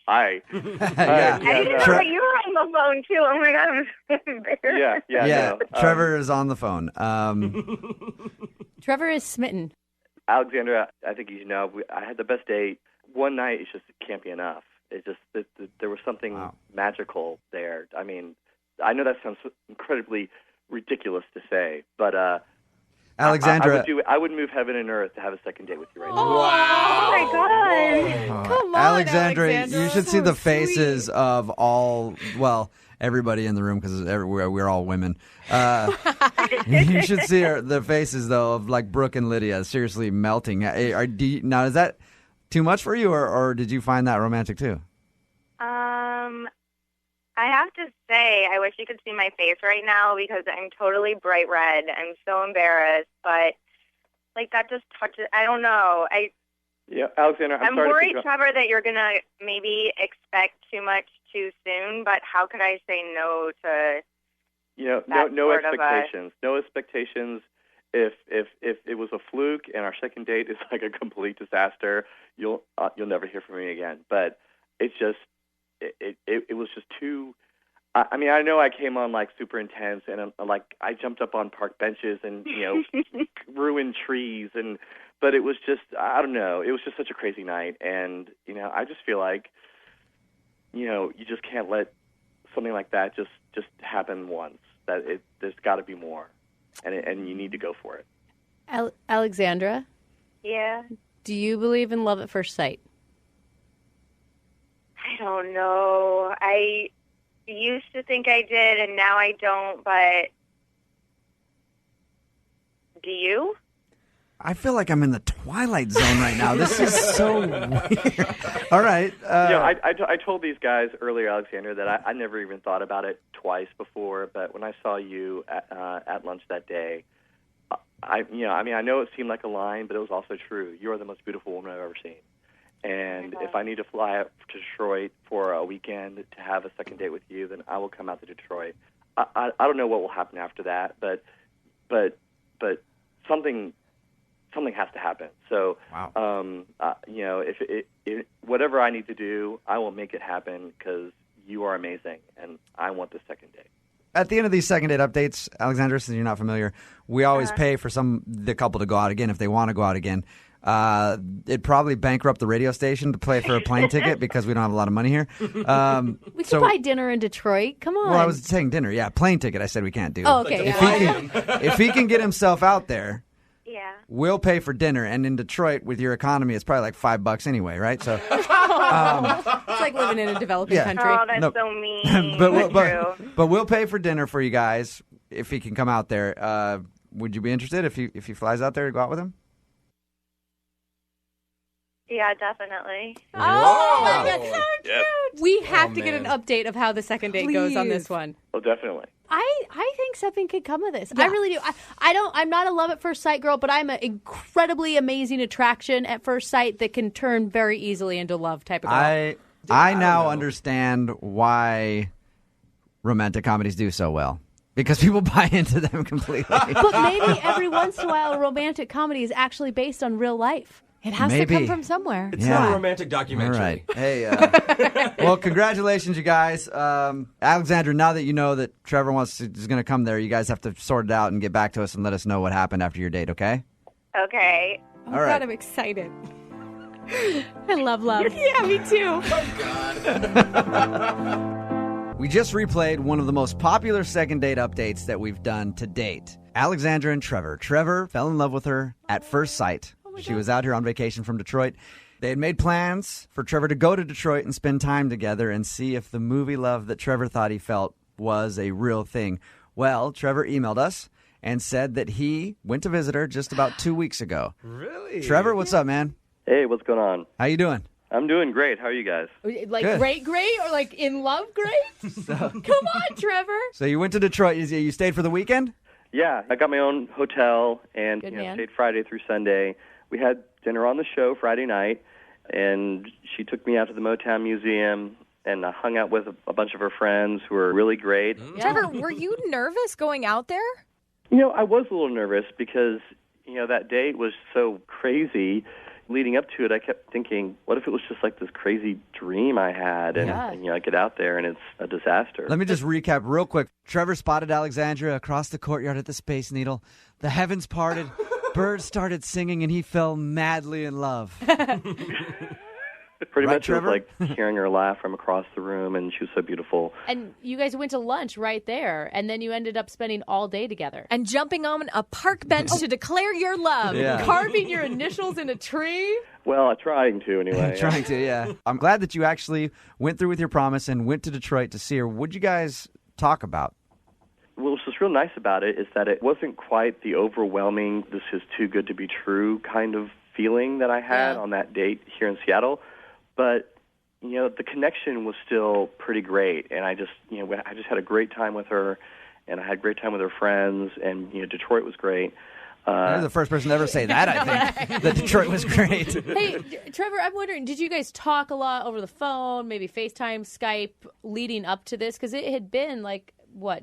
Hi. Yeah. I didn't know that you were on the phone, too. Oh, my God, I'm so embarrassed. Yeah. Trevor is on the phone. Trevor is smitten. Alexandra, I think you know, I had the best date. One night, it just can't be enough. It's just that there was something magical there. I mean, I know that sounds incredibly ridiculous to say, but Alexandra, I would move heaven and earth to have a second date with you right now. Oh, my God. Come on, Alexandra, Alexandra. you should see the faces of everybody in the room because we're all women. You should see the faces, though, of like Brooke and Lydia seriously melting. Now, is that too much for you, or did you find that romantic, too? I have to say, I wish you could see my face right now because I'm totally bright red. I'm so embarrassed, but like that just touches. I don't know. Yeah, Alexandra, I'm worried, Trevor, that you're gonna maybe expect too much too soon. But how could I say no to? No expectations. No expectations. If it was a fluke and our second date is like a complete disaster, you'll never hear from me again. But it's just. It was just too. I mean, I know I came on like super intense, and like I jumped up on park benches and ruined trees, but it was just I don't know. It was just such a crazy night, and I just feel like you just can't let something like that just happen once. There's got to be more, and you need to go for it. Alexandra? Yeah? Do you believe in love at first sight? I don't know. I used to think I did, and now I don't, but do you? I feel like I'm in the Twilight Zone right now. This is so weird. All right. I told these guys earlier, Alexandra, that I never even thought about it twice before, but when I saw you at lunch that day, I know it seemed like a line, but it was also true. You are the most beautiful woman I've ever seen. And if I need to fly out to Detroit for a weekend to have a second date with you, then I will come out to Detroit. I don't know what will happen after that, but something has to happen. So, if whatever I need to do, I will make it happen because you are amazing, and I want the second date. At the end of these second date updates, Alexandra, since you're not familiar, we always pay for the couple to go out again if they want to go out again. It'd probably bankrupt the radio station to pay for a plane ticket because we don't have a lot of money here. We could buy dinner in Detroit. Come on. Well, I was saying dinner. Yeah, plane ticket. I said we can't do. Oh, okay. If he can get himself out there, yeah, we'll pay for dinner. And in Detroit, with your economy, it's probably like $5 anyway, right? So it's like living in a developing country. Oh, that's so mean. but we'll pay for dinner for you guys if he can come out there. Would you be interested if he flies out there to go out with him? Yeah, definitely. Oh, that's so cute. Yes. We have to get an update of how the second date goes on this one. Oh, definitely. I think something could come of this. Yeah. I really do. I'm not a love at first sight girl, but I'm an incredibly amazing attraction at first sight that can turn very easily into love type of girl. I now understand why romantic comedies do so well. Because people buy into them completely. But maybe every once in a while a romantic comedy is actually based on real life. It has to come from somewhere. It's not a romantic documentary. All right. Hey, well, congratulations, you guys. Alexandra, now that you know that Trevor is going to come there, you guys have to sort it out and get back to us and let us know what happened after your date, okay? Okay. Oh, all right. God, I'm excited. I love love. Yeah, me too. Oh, God. We just replayed one of the most popular second date updates that we've done to date. Alexandra and Trevor. Trevor fell in love with her at first sight. She was out here on vacation from Detroit. They had made plans for Trevor to go to Detroit and spend time together and see if the movie love that Trevor thought he felt was a real thing. Well, Trevor emailed us and said that he went to visit her just about 2 weeks ago. Really? Trevor, what's up, man? Hey, what's going on? How you doing? I'm doing great. How are you guys? Like Good. great, or like in love great? Come on, Trevor. So you went to Detroit. You stayed for the weekend? Yeah, I got my own hotel and Good man. stayed Friday through Sunday. We had dinner on the show Friday night, and she took me out to the Motown Museum, and I hung out with a bunch of her friends who were really great. Trevor, were you nervous going out there? I was a little nervous because, that date was so crazy. Leading up to it, I kept thinking, what if it was just like this crazy dream I had, and I get out there and it's a disaster. Let me just recap real quick. Trevor spotted Alexandra across the courtyard at the Space Needle. The heavens parted, birds started singing, and he fell madly in love. Pretty Right, much it was Trevor? like hearing her laugh from across the room, and she was so beautiful. And you guys went to lunch right there, and then you ended up spending all day together. And jumping on a park bench to declare your love. Yeah. Carving your initials in a tree? Well, trying to anyway. Trying to, yeah. I'm glad that you actually went through with your promise and went to Detroit to see her. What'd you guys talk about? What was just real nice about it is that it wasn't quite the overwhelming, this is too good to be true kind of feeling that I had on that date here in Seattle. But, the connection was still pretty great. And I just had a great time with her, and I had a great time with her friends, and, Detroit was great. You're the first person to ever say that, I think, that Detroit was great. Hey, Trevor, I'm wondering, did you guys talk a lot over the phone, maybe FaceTime, Skype, leading up to this? Because it had been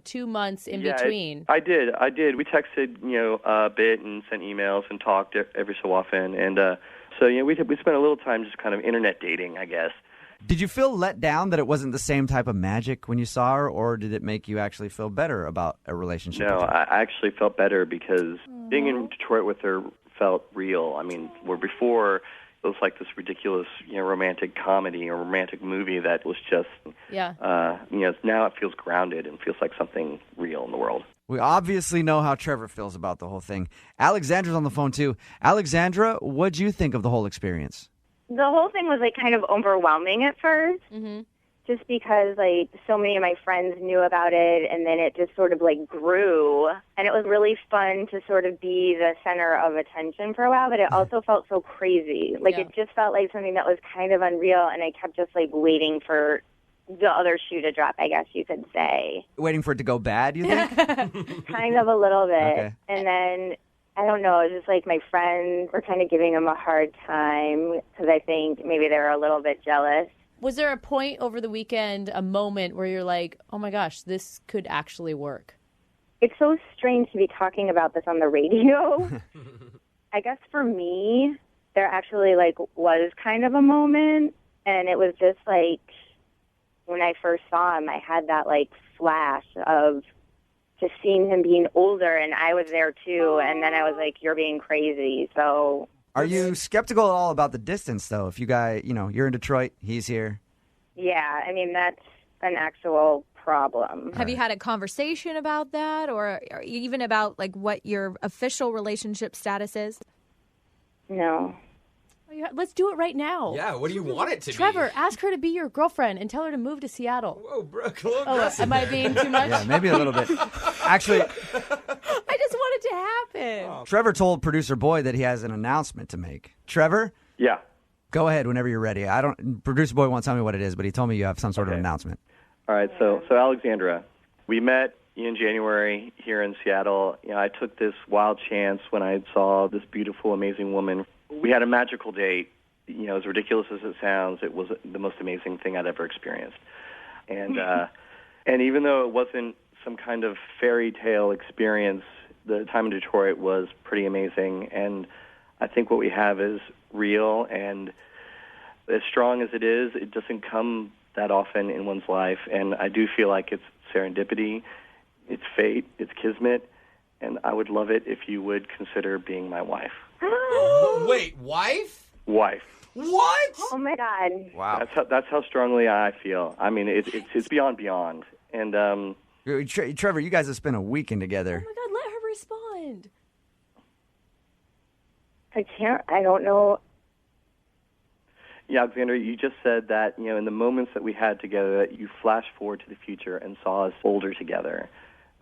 2 months in between. I did. We texted, a bit and sent emails and talked every so often. And so, we spent a little time just kind of internet dating, I guess. Did you feel let down that it wasn't the same type of magic when you saw her, or did it make you actually feel better about a relationship? No, with her? I actually felt better because being in Detroit with her felt real. I mean, where before it was like this ridiculous, romantic comedy or romantic movie that was just, now it feels grounded and feels like something real in the world. We obviously know how Trevor feels about the whole thing. Alexandra's on the phone, too. Alexandra, what'd you think of the whole experience? The whole thing was kind of overwhelming at first, just because so many of my friends knew about it, and then it just sort of grew, and it was really fun to sort of be the center of attention for a while. But it also felt so crazy, it just felt like something that was kind of unreal, and I kept just waiting for the other shoe to drop, I guess you could say. Waiting for it to go bad, you think? Kind of a little bit, Okay. and then. I don't know. It was just my friends were kind of giving him a hard time because I think maybe they were a little bit jealous. Was there a point over the weekend, a moment where you're like, oh my gosh, this could actually work? It's so strange to be talking about this on the radio. I guess for me, there actually was kind of a moment, and it was just when I first saw him, I had that flash of just seeing him being older, and I was there too, and then I was like, you're being crazy, so... Are you skeptical at all about the distance, though? If you guys, you're in Detroit, he's here. Yeah, I mean, that's an actual problem. Have you had a conversation about that, or even about what your official relationship status is? No. Let's do it right now. Yeah, what do you want it to be? Trevor, ask her to be your girlfriend and tell her to move to Seattle. Whoa, Brooke, a little aggressive am I there. being too much? Yeah, maybe a little bit. Actually, I just want it to happen. Trevor told producer Boy that he has an announcement to make. Trevor? Yeah. Go ahead whenever you're ready. Producer Boy won't tell me what it is, but he told me you have some sort of announcement. All right, so Alexandra, we met in January here in Seattle. I took this wild chance when I saw this beautiful, amazing woman. We had a magical date. As ridiculous as it sounds, it was the most amazing thing I'd ever experienced. And and even though it wasn't some kind of fairy tale experience, the time in Detroit was pretty amazing. And I think what we have is real, and as strong as it is, it doesn't come that often in one's life. And I do feel like it's serendipity, it's fate, it's kismet, and I would love it if you would consider being my wife. Wait, wife? Wife. What? Oh my God! Wow. That's how strongly I feel. I mean, it's beyond. And Trevor, you guys have spent a weekend together. Oh my God, let her respond. I can't. I don't know. Yeah, Alexander, you just said that in the moments that we had together, that you flashed forward to the future and saw us older together.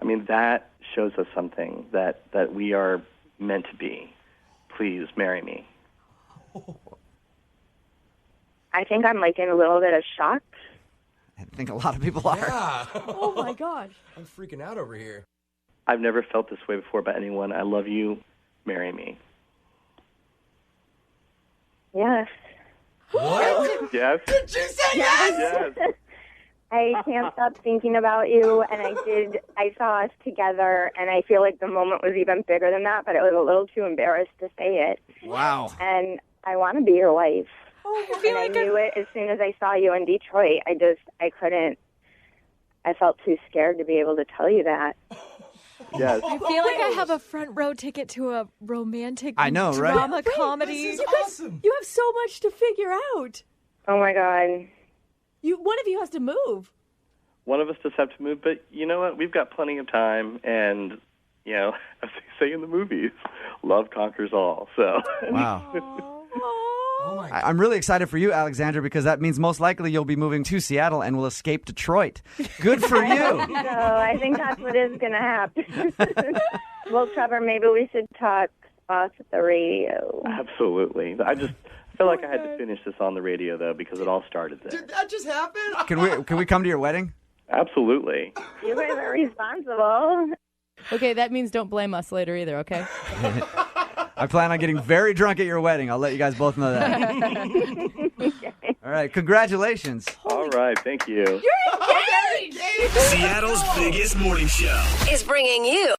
I mean, that shows us something that we are meant to be. Please marry me. I think I'm like in a little bit of shock. I think a lot of people are. Yeah. Oh my gosh. I'm freaking out over here. I've never felt this way before about anyone. I love you. Marry me. Yes. What? Yes. Did you say yes? I can't stop thinking about you, and I saw us together, and I feel like the moment was even bigger than that, but I was a little too embarrassed to say it. Wow. And I want to be your wife. Oh, I And I knew it as soon as I saw you in Detroit. I couldn't. I felt too scared to be able to tell you that. Yes. I feel like I have a front row ticket to a romantic I know, right? drama comedy. This is awesome. You have so much to figure out. Oh my God. One of you has to move. One of us does have to move, but you know what? We've got plenty of time, and, you know, as they say in the movies, love conquers all. So. Wow. I'm really excited for you, Alexandra, because that means most likely you'll be moving to Seattle and will escape Detroit. Good for you. So I think that's what is going to happen. Well, Trevor, maybe we should talk off the radio. Absolutely. I feel like I had to finish this on the radio, though, because it all started there. Did that just happen? Can we come to your wedding? Absolutely. You guys are responsible. Okay, that means don't blame us later either, okay? I plan on getting very drunk at your wedding. I'll let you guys both know that. Okay. All right, congratulations. All right, thank you. You're engaged! Seattle's biggest morning show Is bringing you